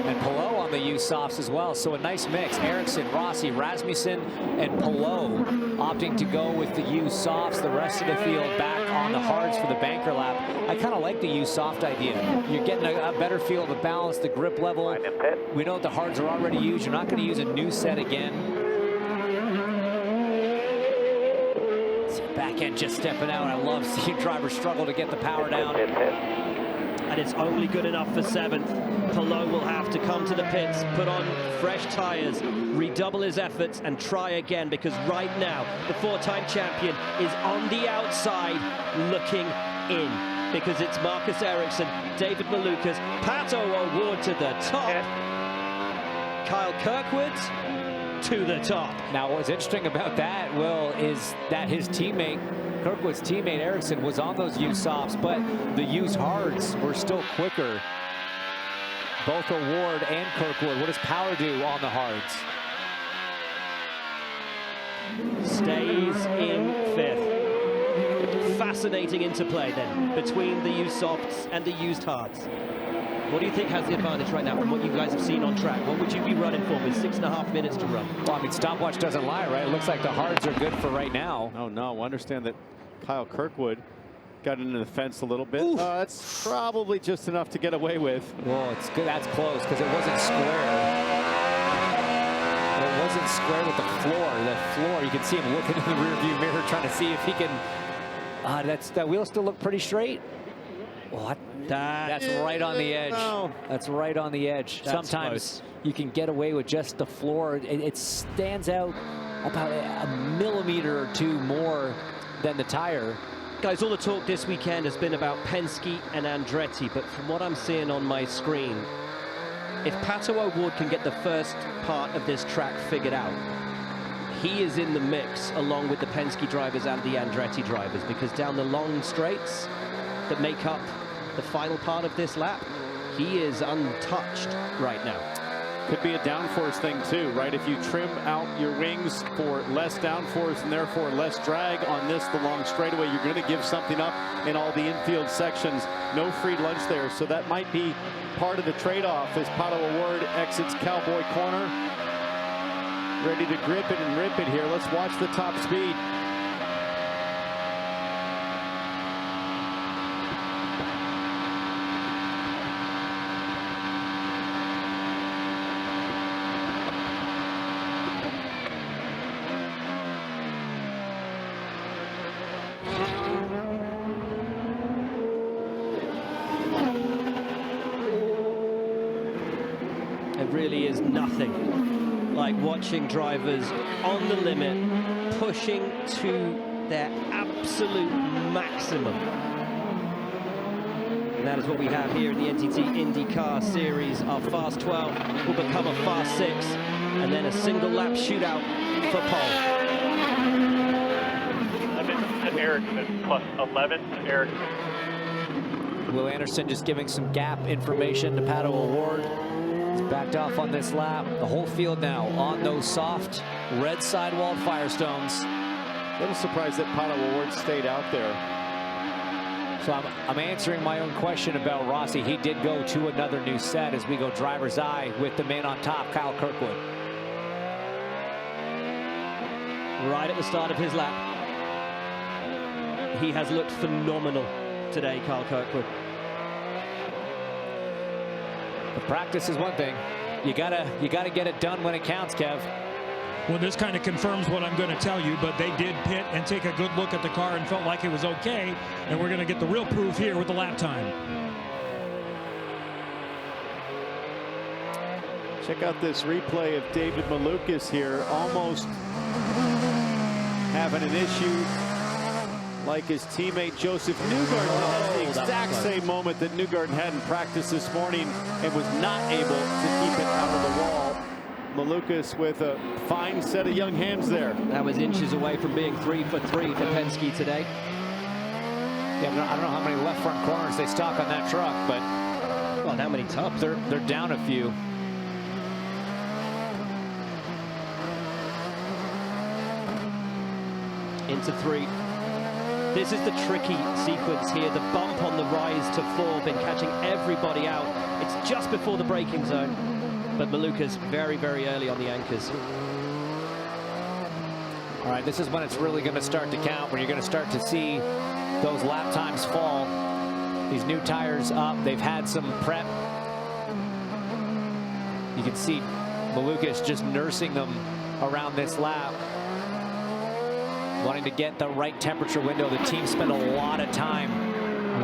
And Palou on the used softs as well, so a nice mix. Ericsson, Rossi, Rasmussen, and Palou opting to go with the used softs. The rest of the field back on the hards for the banker lap. I kind of like the used soft idea. You're getting a better feel of the balance, the grip level. We know that the hards are already used. You're not going to use a new set again. Back end just stepping out. I love seeing drivers struggle to get the power down. And it's only good enough for 7th. Palou will have to come to the pits, put on fresh tires, redouble his efforts, and try again, because right now the 4-time champion is on the outside looking in, because it's Marcus Ericsson, David Malukas, Pato O'Ward to the top, Kyle Kirkwood to the top. Now, what's interesting about that, Will, is that his teammate, Kirkwood's teammate Ericsson, was on those used softs, but the used hards were still quicker. Both O'Ward and Kirkwood. What does Power do on the hards? Stays in 5th. Fascinating interplay then between the used softs and the used hards. What do you think has the advantage right now from what you guys have seen on track? What would you be running for with 6.5 minutes to run? Well, I mean, stopwatch doesn't lie, right? It looks like the hards are good for right now. Oh no, I understand that Kyle Kirkwood got into the fence a little bit. That's probably just enough to get away with. Well, it's good. That's close because it wasn't square. It wasn't square with the floor. The floor, you can see him looking in the rearview mirror trying to see if he can. That wheel still look pretty straight. What? That's right on the edge. No. That's right on the edge. That's Sometimes close. you can get away with just the floor. It stands out about a millimeter or two more than the tire. Guys, all the talk this weekend has been about Penske and Andretti, but from what I'm seeing on my screen, if Pato O'Ward can get the first part of this track figured out, he is in the mix along with the Penske drivers and the Andretti drivers, because down the long straights that make up the final part of this lap, he is untouched right now. Could be a downforce thing too, right? If you trim out your wings for less downforce and therefore less drag on this, the long straightaway, you're going to give something up in all the infield sections. No free lunch there, so that might be part of the trade-off as Pato O'Ward exits Cowboy Corner. Ready to grip it and rip it here. Let's watch the top speed. It really is nothing like watching drivers on the limit, pushing to their absolute maximum. And that is what we have here in the NTT Indycar Series. Our Fast 12 will become a Fast 6, and then a single lap shootout for pole. Ericsson plus 11, Ericsson. Will Anderson just giving some gap information to Pato O'Ward. He's backed off on this lap. The whole field now on those soft red sidewalled Firestones. A little surprised that Pato O'Ward stayed out there. So I'm answering my own question about Rossi. He did go to another new set as we go driver's eye with the man on top, Kyle Kirkwood. Right at the start of his lap. He has looked phenomenal today, Kyle Kirkwood. The practice is one thing. You gotta get it done when it counts, Kev. Well, this kind of confirms what I'm going to tell you, but they did pit and take a good look at the car and felt like it was okay, and we're going to get the real proof here with the lap time. Check out this replay of David Malukas here, almost having an issue like his teammate Joseph Newgarden had the exact same moment that Newgarden had in practice this morning and was not able to keep it out of the wall. Malukas with a fine set of young hands there. That was inches away from being 3 for 3 for Penske today. Yeah, I don't know how many left front corners they stock on that truck, but well, how many tops? They're down a few. Into 3. This is the tricky sequence here. The bump on the rise to 4, been catching everybody out. It's just before the braking zone. But Malukas very, very early on the anchors. All right, this is when it's really going to start to count, when you're going to start to see those lap times fall. These new tires up, they've had some prep. You can see Malukas just nursing them around this lap, wanting to get the right temperature window. The team spent a lot of time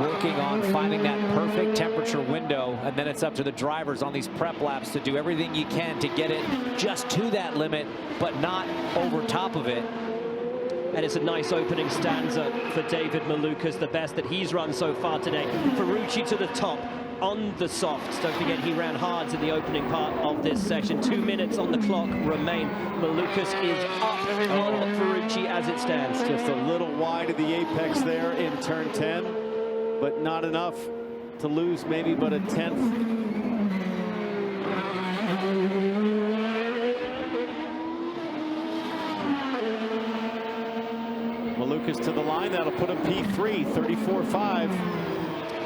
working on finding that perfect temperature window, and then it's up to the drivers on these prep laps to do everything you can to get it just to that limit, but not over top of it. And it's a nice opening stanza for David Malukas, the best that he's run so far today. Ferrucci to the top on the softs. Don't forget he ran hards in the opening part of this session. 2 minutes on the clock remain. Malukas is up on Ferrucci as it stands. Just a little wide of the apex there in turn 10, but not enough to lose maybe but a 10th. Malukas to the line, that'll put him P3, 34.5.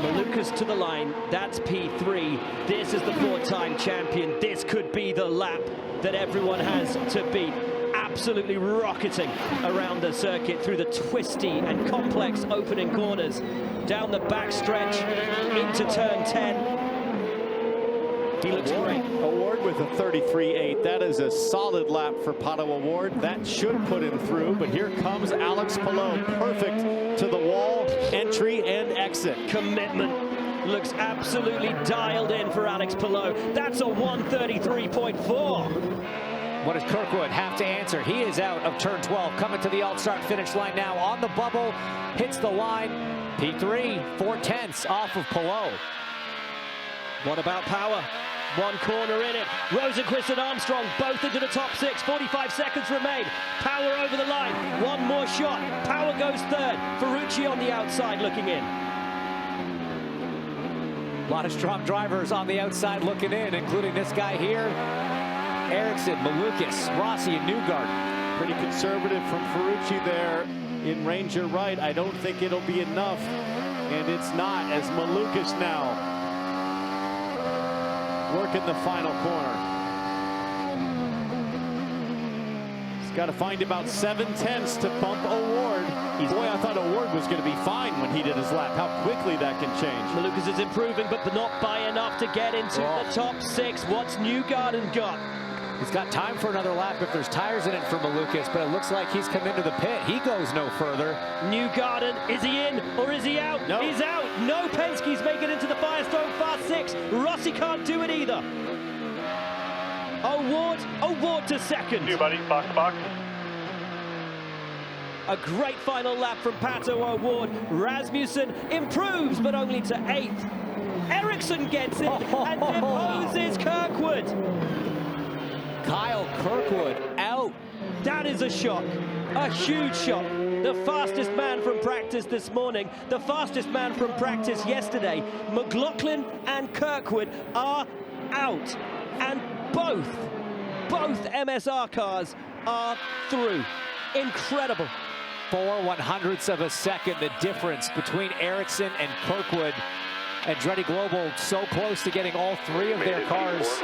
Malukas to the line, that's P3. This is the 4-time champion. This could be the lap that everyone has to beat. Absolutely rocketing around the circuit through the twisty and complex opening corners. Down the backstretch into turn 10. He looks great. O'Ward with a 33.8. That is a solid lap for Pato O'Ward. That should put him through, but here comes Alex Palou. Perfect to the wall, entry and exit. Commitment looks absolutely dialed in for Alex Palou. That's a 133.4. What does Kirkwood have to answer? He is out of turn 12, coming to the alt-start finish line now on the bubble, hits the line. P3, 4/10 off of Palou. What about power? One corner in it. Rosenquist and Armstrong both into the top 6. 45 seconds remain. Power over the line. One more shot. Power goes third. Ferrucci on the outside looking in. A lot of strong drivers on the outside looking in, including this guy here. Ericsson, Malukas, Rossi, and Newgarden. Pretty conservative from Ferrucci there in Ranger right. I don't think it'll be enough, and it's not, as Malukas now working the final corner. He's got to find about 7/10 to bump O'Ward. Boy, I thought O'Ward was going to be fine when he did his lap. How quickly that can change. Malukas is improving, but not by enough to get into the top 6. What's Newgarden got? He's got time for another lap if there's tires in it for Malukas, but it looks like he's come into the pit. He goes no further. Newgarden, is he in or is he out? No. He's out. No Penske's make it into the Firestone Fast Six. Rossi can't do it either. O'Ward to second. You, buddy. Box, box. A great final lap from Pato O'Ward. Rasmussen improves, but only to 8th. Ericsson gets it and imposes Kirkwood. Kyle Kirkwood out. That is a shock. A huge shock. the fastest man from practice this morning, the fastest man from practice yesterday. McLaughlin and Kirkwood are out, and both MSR cars are through. Incredible. 4/100ths of a second, the difference between Ericsson and Kirkwood. Andretti Global so close to getting all three of their cars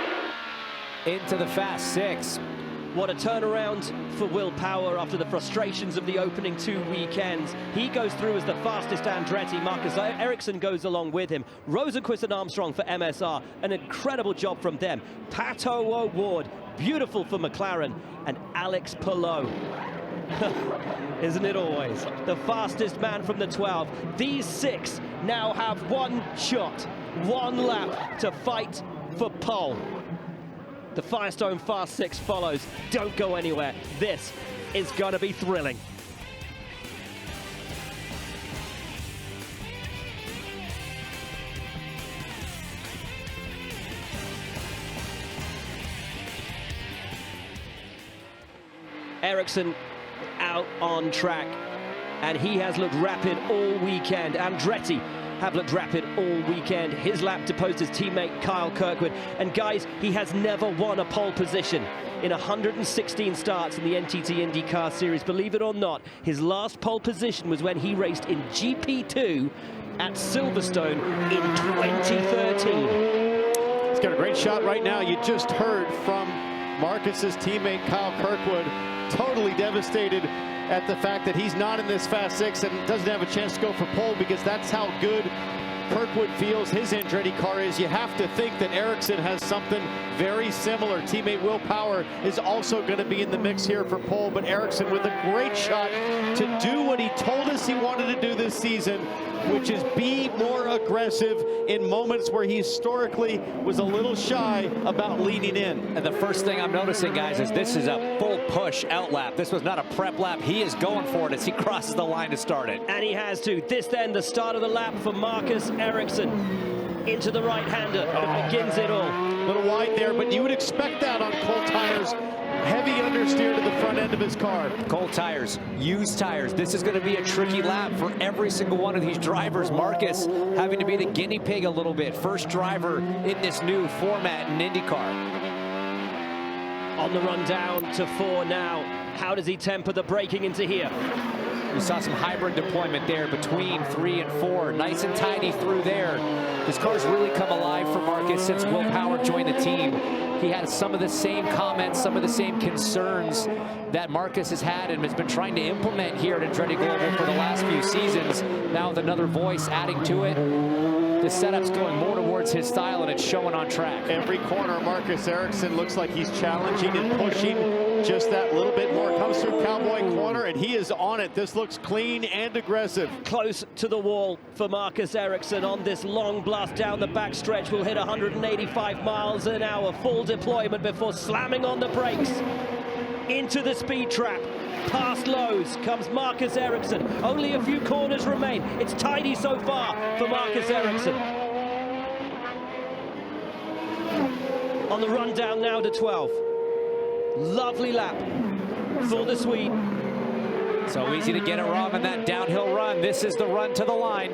into the Fast Six. What a turnaround for Will Power after the frustrations of the opening 2 weekends. He goes through as the fastest Andretti. Marcus Ericsson goes along with him. Rosenqvist and Armstrong for MSR. An incredible job from them. Pato O'Ward, beautiful for McLaren. And Alex Palou. Isn't it always? The fastest man from the 12. These 6 now have one shot, one lap to fight for pole. The Firestone Fast Six follows. Don't go anywhere. This is going to be thrilling. Ericsson out on track, and he has looked rapid all weekend. Andretti have looked rapid all weekend. His lap deposed his teammate Kyle Kirkwood. And guys, he has never won a pole position in 116 starts in the NTT Indycar series. Believe it or not, his last pole position was when he raced in GP2 at Silverstone in 2013. He's got a great shot right now. You just heard from Marcus's teammate Kyle Kirkwood, totally devastated at the fact that he's not in this Fast Six and doesn't have a chance to go for pole, because that's how good Kirkwood feels his Andretti car is. You have to think that Ericsson has something very similar. Teammate Will Power is also going to be in the mix here for pole, but Ericsson with a great shot to do what he told us he wanted to do this season, which is be more aggressive in moments where he historically was a little shy about leaning in. And the first thing I'm noticing, guys, is this is a full push out lap. This was not a prep lap. He is going for it as he crosses the line to start it. And he has to. This then the start of the lap for Marcus Ericsson. Into the right-hander that begins it all. A little wide there, but you would expect that on Cole Tires. Heavy understeer to the front end of his car. Cole Tires, used tires. This is going to be a tricky lap for every single one of these drivers. Marcus having to be the guinea pig a little bit. First driver in this new format in IndyCar. On the run down to 4 now. How does he temper the braking into here? We saw some hybrid deployment there between 3 and 4. Nice and tidy through there. His car's really come alive for Marcus since Will Power joined the team. He had some of the same comments, some of the same concerns that Marcus has had and has been trying to implement here at Andretti Global for the last few seasons. Now with another voice adding to it, the setup's going more towards his style, and it's showing on track. Every corner, Marcus Ericsson looks like he's challenging and pushing just that little bit more. Comes through Cowboy corner, and he is on it. This looks clean and aggressive. Close to the wall for Marcus Ericsson on this long blast down the backstretch. Will hit 185 miles an hour. Full deployment before slamming on the brakes. Into the speed trap. Past lows comes Marcus Ericsson. Only a few corners remain. It's tidy so far for Marcus Ericsson. On the run down now to 12. Lovely lap for the Swede. So easy to get it wrong on that downhill run. This is the run to the line.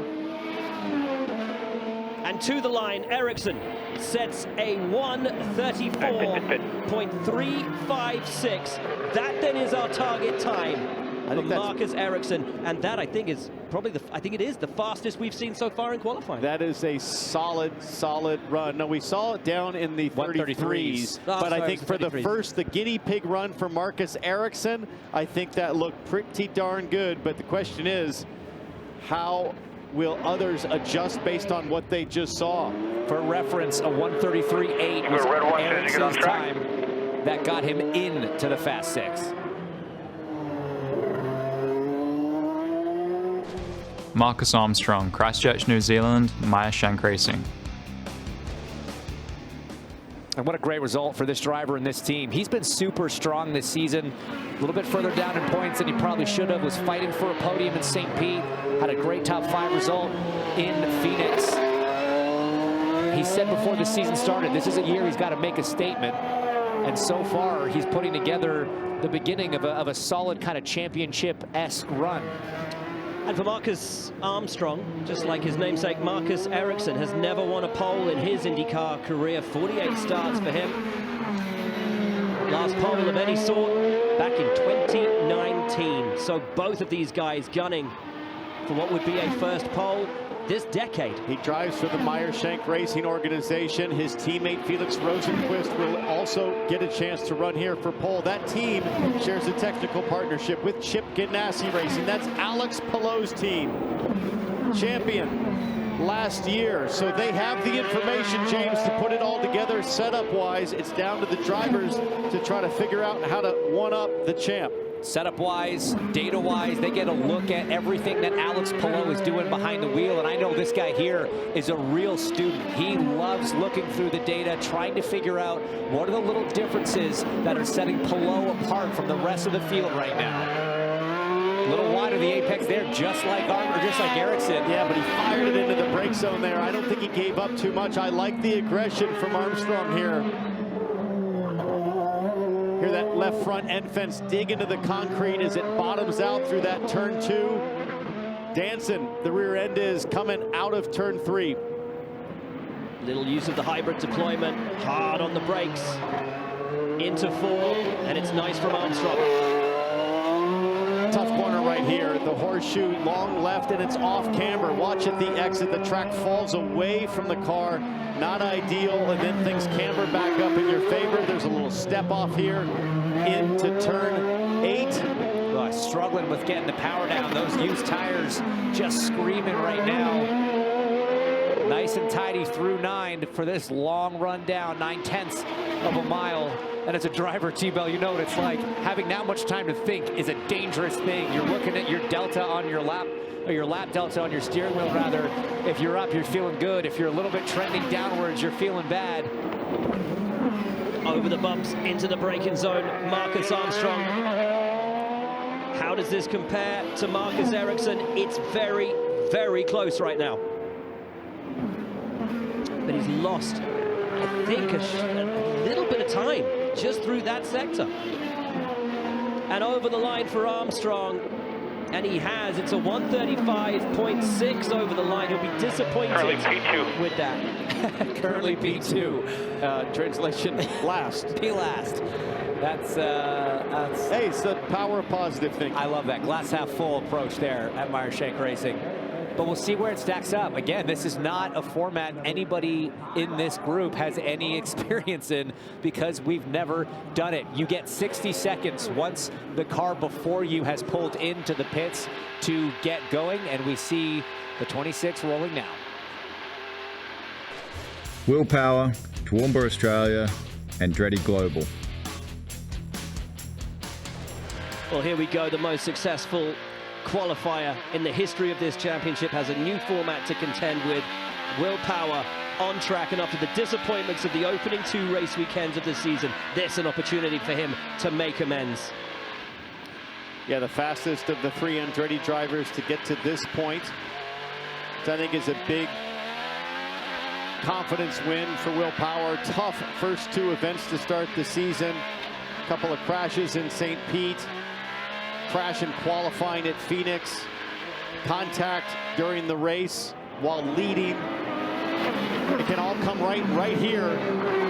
And to the line, Ericsson sets a 1:34.356. That then is our target time for Marcus Ericsson, and that I think is probably the fastest we've seen so far in qualifying. That is a solid run. Now we saw it down in the 33s, but I think for the guinea pig run for Marcus Ericsson, I think that looked pretty darn good. But the question is, how will others adjust based on what they just saw? For reference, a 1:33.8 was Ericsson's time that got him into the Fast Six. Marcus Armstrong, Christchurch, New Zealand, Maya Shank Racing. And what a great result for this driver and this team. He's been super strong this season. A little bit further down in points than he probably should have. Was fighting for a podium in St. Pete. Had a great top 5 result in Phoenix. He said before the season started, this is a year he's got to make a statement. And so far, he's putting together the beginning of a solid kind of championship-esque run. And for Marcus Armstrong, just like his namesake Marcus Ericsson, has never won a pole in his IndyCar career. 48 starts for him. Last pole of any sort back in 2019. So both of these guys gunning for what would be a first pole this decade. He drives for the Meyer-Shank Racing organization. His teammate Felix Rosenquist will also get a chance to run here for pole. That team shares a technical partnership with Chip Ganassi Racing. That's Alex Palou's team. Champion last year. So they have the information, James, to put it all together setup-wise. It's down to the drivers to try to figure out how to one-up the champ. Setup-wise, data-wise, they get a look at everything that Alex Palou is doing behind the wheel. And I know this guy here is a real student. He loves looking through the data, trying to figure out what are the little differences that are setting Palou apart from the rest of the field right now. A little wide of the apex there, just like Ericsson. Yeah, but he fired it into the brake zone there. I don't think he gave up too much. I like the aggression from Armstrong here. Hear that left front end fence dig into the concrete as it bottoms out through that turn 2. Danson, the rear end is coming out of turn 3. Little use of the hybrid deployment, hard on the brakes, into 4, and it's nice from Armstrong. Tough corner right here. The horseshoe long left, and it's off camber. Watch at the exit. The track falls away from the car. Not ideal, and then things camber back up in your favor. There's a little step off here into turn 8. Oh, struggling with getting the power down. Those used tires just screaming right now. Nice and tidy through 9 for this long run down, 9/10 of a mile. And as a driver, T-Bell, you know what it's like. Having that much time to think is a dangerous thing. You're looking at your delta on your lap, or your lap delta on your steering wheel, rather. If you're up, you're feeling good. If you're a little bit trending downwards, you're feeling bad. Over the bumps, into the braking zone, Marcus Armstrong. How does this compare to Marcus Ericsson? It's very, very close right now. But he's lost, I think, a little bit of time just through that sector. And over the line for Armstrong, and he has. It's a 135.6 over the line. He'll be disappointed with that. Currently P2. Translation, last. P last. That's Hey, it's the power of positive thinking. I love that glass half full approach there at Meyer-Shank Racing. But we'll see where it stacks up. Again, this is not a format anybody in this group has any experience in, because we've never done it. You get 60 seconds once the car before you has pulled into the pits to get going, and we see the 26 rolling now. Will Power, Toowoomba Australia, and Andretti Global. Well, here we go. The most successful qualifier in the history of this championship has a new format to contend with. Will Power on track, and after the disappointments of the opening 2 race weekends of the season, this an opportunity for him to make amends. Yeah, the fastest of the 3 Andretti drivers to get to this point, which I think is a big confidence win for Will Power. Tough first 2 events to start the season. A couple of crashes in St. Pete. Crash in qualifying at Phoenix, contact during the race while leading. It can all come right here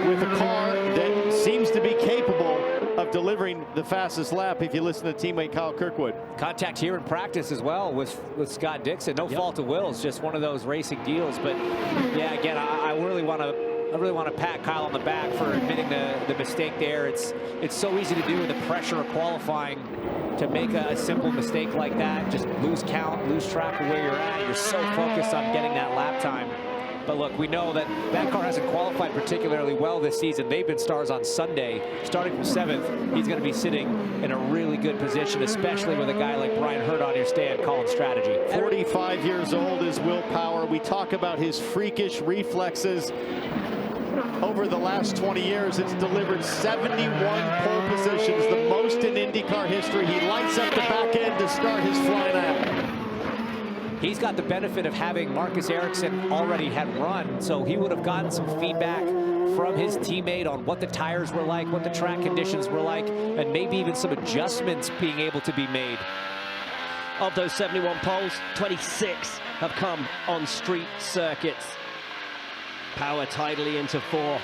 with a car that seems to be capable of delivering the fastest lap, if you listen to teammate Kyle Kirkwood. Contact here in practice as well with Scott Dixon. No fault of Will's, just one of those racing deals. But yeah, again, I really want to pat Kyle on the back for admitting the mistake there. It's so easy to do in the pressure of qualifying, to make a simple mistake like that, just lose count, lose track of where you're at. You're so focused on getting that lap time. But look, we know that car hasn't qualified particularly well this season. They've been stars on Sunday. Starting from 7th, he's going to be sitting in a really good position, especially with a guy like Brian Hurt on your stand calling strategy. 45 years old is Will Power. We talk about his freakish reflexes. Over the last 20 years, it's delivered 71 pole positions, the most in IndyCar history. He lights up the back end to start his flying out. he's got the benefit of having Marcus Ericsson already had run, so he would have gotten some feedback from his teammate on what the tires were like, what the track conditions were like, and maybe even some adjustments being able to be made. Of those 71 poles, 26 have come on street circuits. Power tidily into 4.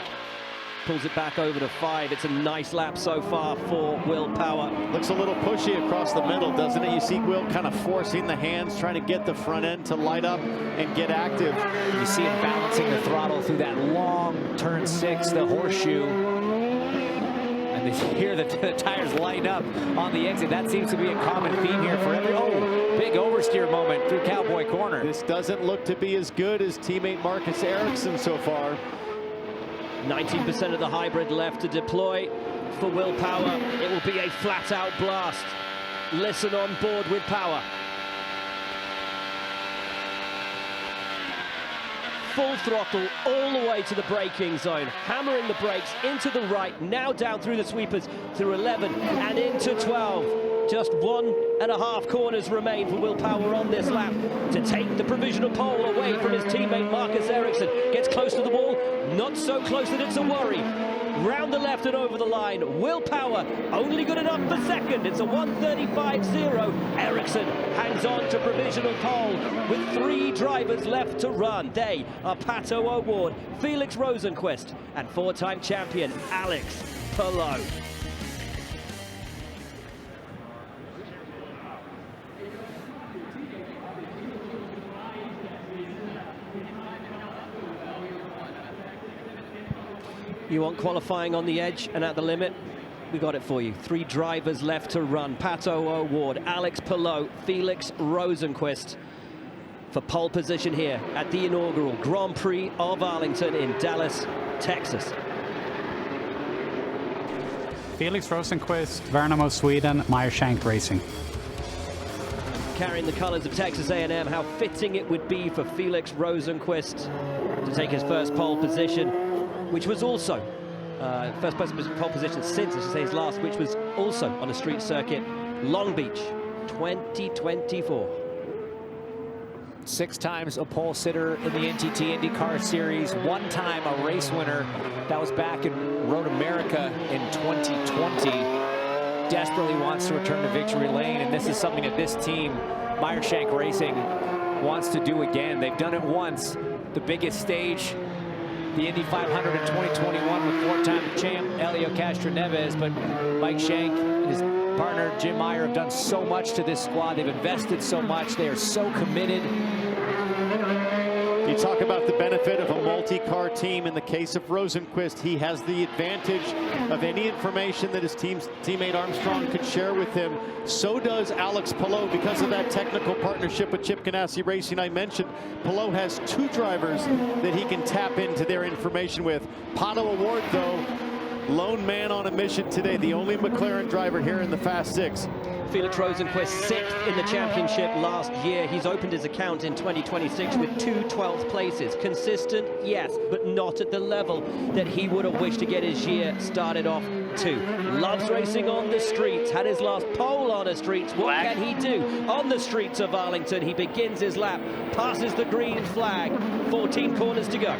Pulls it back over to 5. It's a nice lap so far for Will Power. Looks a little pushy across the middle, doesn't it? You see Will kind of forcing the hands, trying to get the front end to light up and get active. You see him balancing the throttle through that long turn 6, the horseshoe. And you hear the tires light up on the exit. That seems to be a common theme here for every... Oh, big oversteer moment through Cowboy Corner. This doesn't look to be as good as teammate Marcus Ericsson so far. 19% of the hybrid left to deploy for Will Power. It will be a flat-out blast. Listen on board with Power. Full throttle all the way to the braking zone, hammering the brakes into the right, now down through the sweepers, through 11 and into 12. Just 1.5 corners remain for Will Power on this lap to take the provisional pole away from his teammate Marcus Ericsson. Gets close to the wall, not so close that it's a worry. Round the left and over the line. Will Power only good enough for second. It's a 1:35.0. Ericsson hangs on to provisional pole with 3 drivers left to run. They are Pato O'Ward, Felix Rosenqvist, and 4-time champion Alex Palou. You want qualifying on the edge and at the limit? We got it for you. 3 drivers left to run. Pato O'Ward, Alex Palou, Felix Rosenqvist for pole position here at the inaugural Grand Prix of Arlington in Dallas, Texas. Felix Rosenqvist, Värnamo, Sweden, Meyershank Racing. Carrying the colors of Texas A&M, how fitting it would be for Felix Rosenqvist to take his first pole position, which was also first pole position since, I should say, his last, which was also on a street circuit, Long Beach, 2024. 6 times a pole sitter in the NTT Indycar Series, 1 time a race winner. That was back in Road America in 2020. Desperately wants to return to victory lane, and this is something that this team, Meyershank Racing, wants to do again. They've done it once, the biggest stage, the Indy 500 in 2021 with 4-time champ Helio Castroneves, but Mike Shank and his partner Jim Meyer have done so much to this squad. They've invested so much. They are so committed. You talk about the benefit of a multi-car team. In the case of Rosenqvist, he has the advantage of any information that his teammate Armstrong could share with him. So does Alex Palou because of that technical partnership with Chip Ganassi Racing I mentioned. Palou has 2 drivers that he can tap into their information with. Pato O'Ward, though, lone man on a mission today, the only McLaren driver here in the Fast Six. Felix Rosenqvist 6th in the championship last year. He's opened his account in 2026 with 2 12th places. Consistent, yes, but not at the level that he would have wished to get his year started off to. Loves racing on the streets, had his last pole on the streets. What can he do on the streets of Arlington? He begins his lap, passes the green flag, 14 corners to go.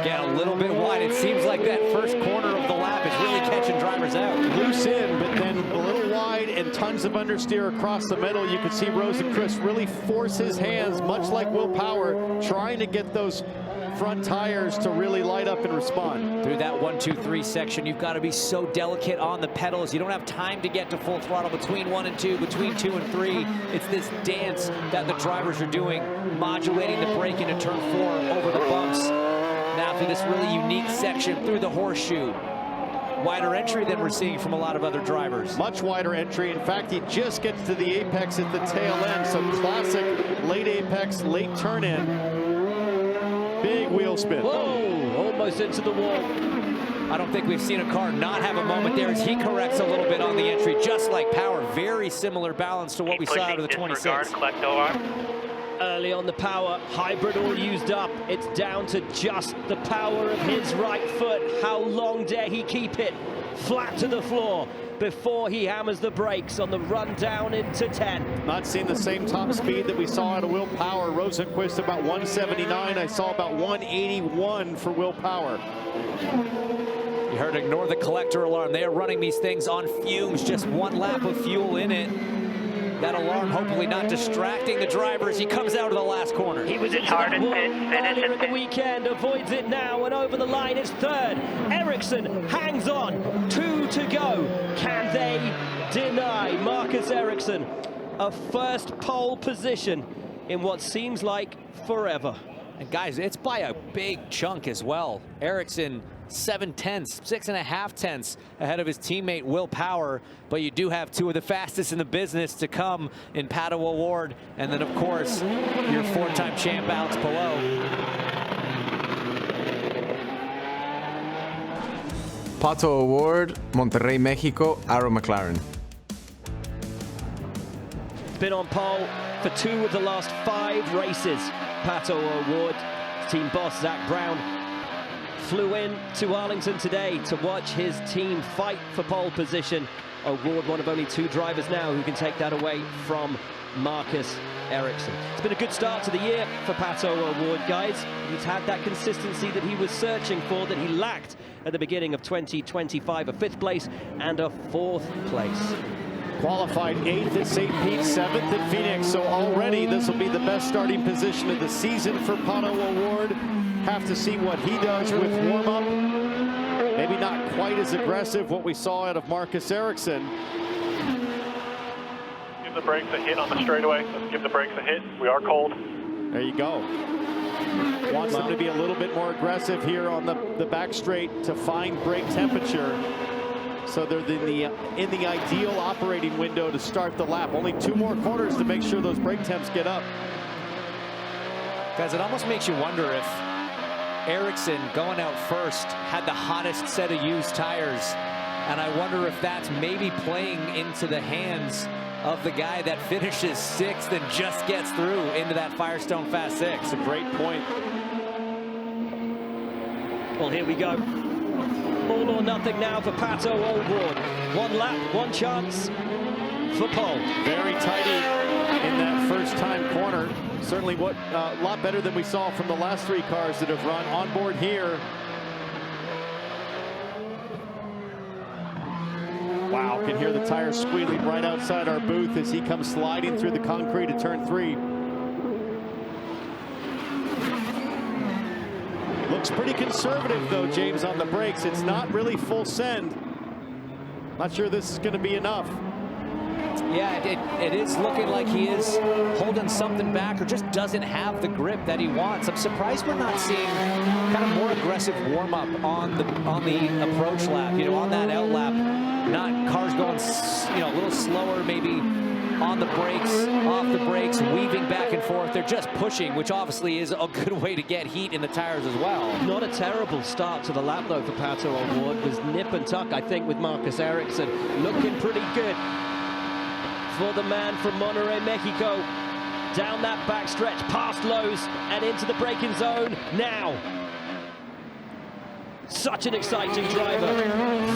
Again, a little bit wide. It seems like that first corner of the lap is really catching drivers out. Loose in, but then a little wide and tons of understeer across the middle. You can see Rosenqvist really force his hands, much like Will Power, trying to get those front tires to really light up and respond. Through that 1, 2, 3 section, you've got to be so delicate on the pedals. You don't have time to get to full throttle between 1 and 2, between 2 and 3. It's this dance that the drivers are doing, modulating the brake into turn 4 over the bumps. Now through this really unique section through the horseshoe. Wider entry than we're seeing from a lot of other drivers. Much wider entry. In fact, he just gets to the apex at the tail end. So classic late apex, late turn in. Big wheel spin. Whoa, almost into the wall. I don't think we've seen a car not have a moment there as he corrects a little bit on the entry, just like Power. Very similar balance to what we saw out of the 26. Early on the Power, hybrid all used up. It's down to just the power of his right foot. How long dare he keep it? flat to the floor before he hammers the brakes on the run down into 10. Not seeing the same top speed that we saw out of Will Power. Rosenqvist about 179. I saw about 181 for Will Power. You heard ignore the collector alarm. They are running these things on fumes, just one lap of fuel in it. That alarm hopefully not distracting the driver as he comes out of the last corner. He was into that wall earlier in the weekend, avoids it now, and over the line is third. Ericsson hangs on, 2 to go. Can they deny Marcus Ericsson a first pole position in what seems like forever? And guys, it's by a big chunk as well. Ericsson 6.5 tenths ahead of his teammate Will Power, but you do have two of the fastest in the business to come in Pato O'Ward, and then of course your four-time champ Alex Palou. Pato O'Ward, Monterrey, Mexico, Arrow McLaren. Been on pole for 2 of the last 5 races. Pato O'Ward, team boss Zach Brown, flew in to Arlington today to watch his team fight for pole position. O'Ward, one of only 2 drivers now who can take that away from Marcus Ericsson. It's been a good start to the year for Pato O'Ward, guys. He's had that consistency that he was searching for, that he lacked at the beginning of 2025. A 5th place and a 4th place. Qualified 8th at St. Pete, 7th at Phoenix. So already this will be the best starting position of the season for Pato O'Ward. Have to see what he does with warm-up. Maybe not quite as aggressive what we saw out of Marcus Ericsson. Give the brakes a hit on the straightaway. Let's give the brakes a hit. We are cold. There you go. Wants them to be a little bit more aggressive here on the back straight to find brake temperature. So they're in the ideal operating window to start the lap. Only 2 more corners to make sure those brake temps get up. Guys, it almost makes you wonder if Ericsson going out first had the hottest set of used tires. And I wonder if that's maybe playing into the hands of the guy that finishes 6th and just gets through into that Firestone Fast Six. It's a great point. Well, here we go. All or nothing now for Pato O'Ward. 1 lap, 1 chance for pole. Very tidy in that first time corner. Certainly a lot better than we saw from the last 3 cars that have run on board here. Wow, can hear the tires squealing right outside our booth as he comes sliding through the concrete at turn 3. Looks pretty conservative though, James, on the brakes. It's not really full send. Not sure this is going to be enough. Yeah, it is looking like he is holding something back or just doesn't have the grip that he wants. I'm surprised we're not seeing kind of more aggressive warm-up on the approach lap, you know, on that out lap. Not cars going, you know, a little slower, maybe on the brakes, off the brakes, weaving back and forth. They're just pushing, which obviously is a good way to get heat in the tires as well. Not a terrible start to the lap, though, for Pato O'Ward. It was nip and tuck, I think, with Marcus Ericsson. Looking pretty good for the man from Monterrey, Mexico. Down that backstretch, past Lowe's, and into the braking zone now. Such an exciting driver.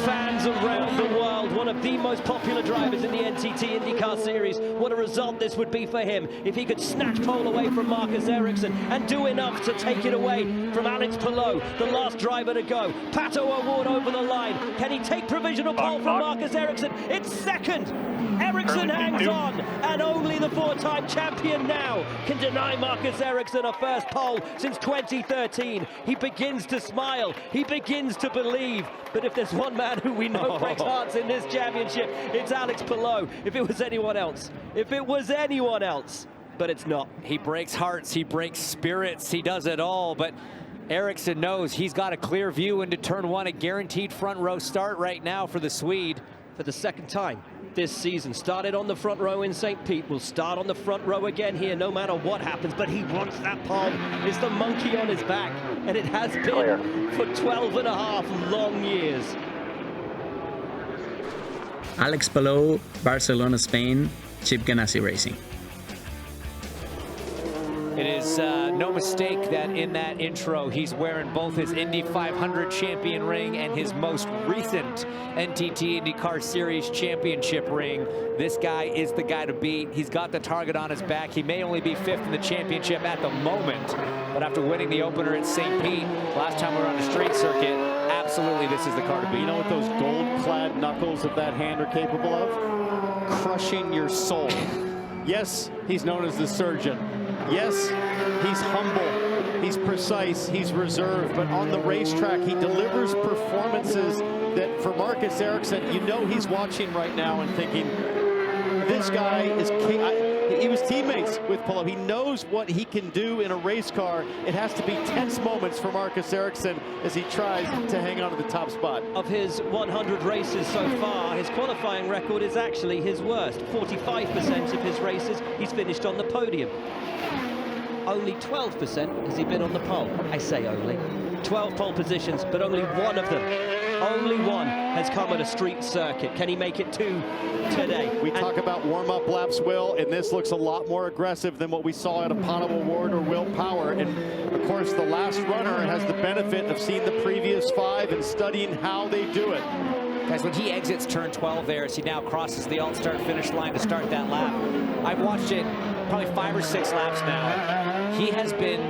Fans around the world, one of the most popular drivers in the NTT IndyCar series. What a result this would be for him if he could snatch pole away from Marcus Ericsson and do enough to take it away from Alex Palou, the last driver to go. Pato O'Ward over the line. Can he take provisional pole from Marcus Ericsson? It's 2nd. Ericsson hangs on, and only the 4-time champion now can deny Marcus Ericsson a first pole since 2013. He begins to smile. He begins to believe. But if there's one man who we know breaks hearts in this championship, it's Alex Palou. If it was anyone else. But it's not. He breaks hearts, he breaks spirits, he does it all. But Ericsson knows he's got a clear view into turn 1, a guaranteed front row start right now for the Swede. For the 2nd time this season. Started on the front row in St. Pete. Will start on the front row again here, no matter what happens. But he wants that pole. It's the monkey on his back. And it has been for 12.5 long years. Alex Palou, Barcelona, Spain, Chip Ganassi Racing. It is no mistake that in that intro, he's wearing both his Indy 500 champion ring and his most recent NTT IndyCar Series championship ring. This guy is the guy to beat. He's got the target on his back. He may only be 5th in the championship at the moment, but after winning the opener at St. Pete, last time we were on a straight circuit, absolutely this is the car to beat. You know what those gold-clad knuckles of that hand are capable of? Crushing your soul. Yes, he's known as the surgeon. Yes, he's humble, he's precise, he's reserved, but on the racetrack, he delivers performances that for Marcus Ericsson, you know he's watching right now and thinking, this guy is, he was teammates with Palou. He knows what he can do in a race car. It has to be tense moments for Marcus Ericsson as he tries to hang on to the top spot. Of his 100 races so far, his qualifying record is actually his worst. 45% of his races, he's finished on the podium. Only 12% has he been on the pole. I say only. 12 pole positions, but only one of them, only one, has come at a street circuit. Can he make it 2 today? We talk about warm-up laps, Will, and this looks a lot more aggressive than what we saw out of Pato O'Ward or Will Power. And of course, the last runner has the benefit of seeing the previous 5 and studying how they do it. Guys, when he exits turn 12 there, as he now crosses the alt-start finish line to start that lap, I've watched it probably 5 or 6 laps now. He has been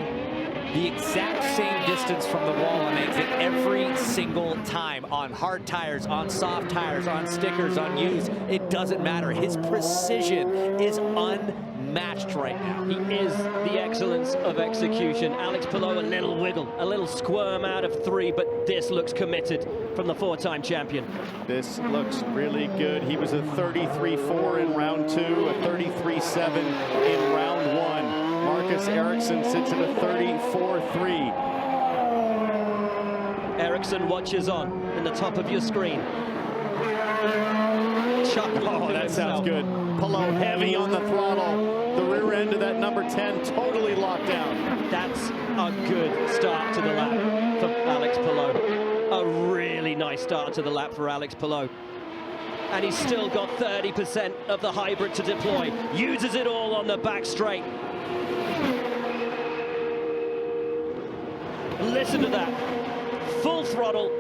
the exact same distance from the wall on exit every single time, on hard tires, on soft tires, on stickers, on used. It doesn't matter. His precision is unmatched right now. He is the excellence of execution. Alex Palou, a little wiggle, a little squirm out of 3, but this looks committed from the 4-time champion. This looks really good. He was a 33.4 in round 2, a 33.7 in round 1. Marcus Ericsson sits at a 34.3. Ericsson watches on in the top of your screen. Oh, that sounds good. Palou heavy on the throttle. The rear end of that number 10 totally locked down. That's a good start to the lap for Alex Palou. A really nice start to the lap for Alex Palou. And he's still got 30% of the hybrid to deploy. Uses it all on the back straight. Listen to that. Full throttle.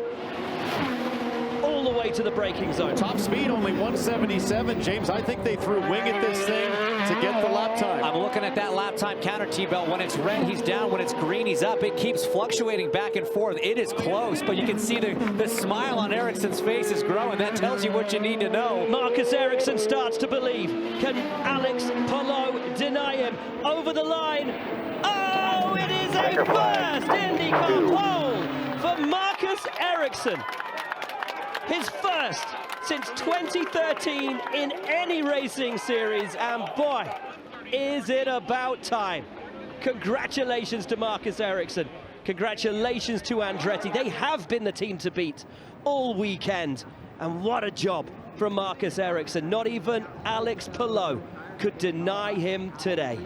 All the way to the braking zone. Top speed only 177. James, I think they threw wing at this thing to get the lap time. I'm looking at that lap time counter, T-Bell. When it's red, he's down. When it's green, he's up. It keeps fluctuating back and forth. It is close, but you can see the smile on Ericsson's face is growing. That tells you what you need to know. Marcus Ericsson starts to believe. Can Alex Palou deny him over the line? Oh, it is a first IndyCar pole for Marcus Ericsson. His first since 2013 in any racing series, and boy, is it about time. Congratulations to Marcus Ericsson. Congratulations to Andretti. They have been the team to beat all weekend, and what a job from Marcus Ericsson. Not even Alex Palou could deny him today.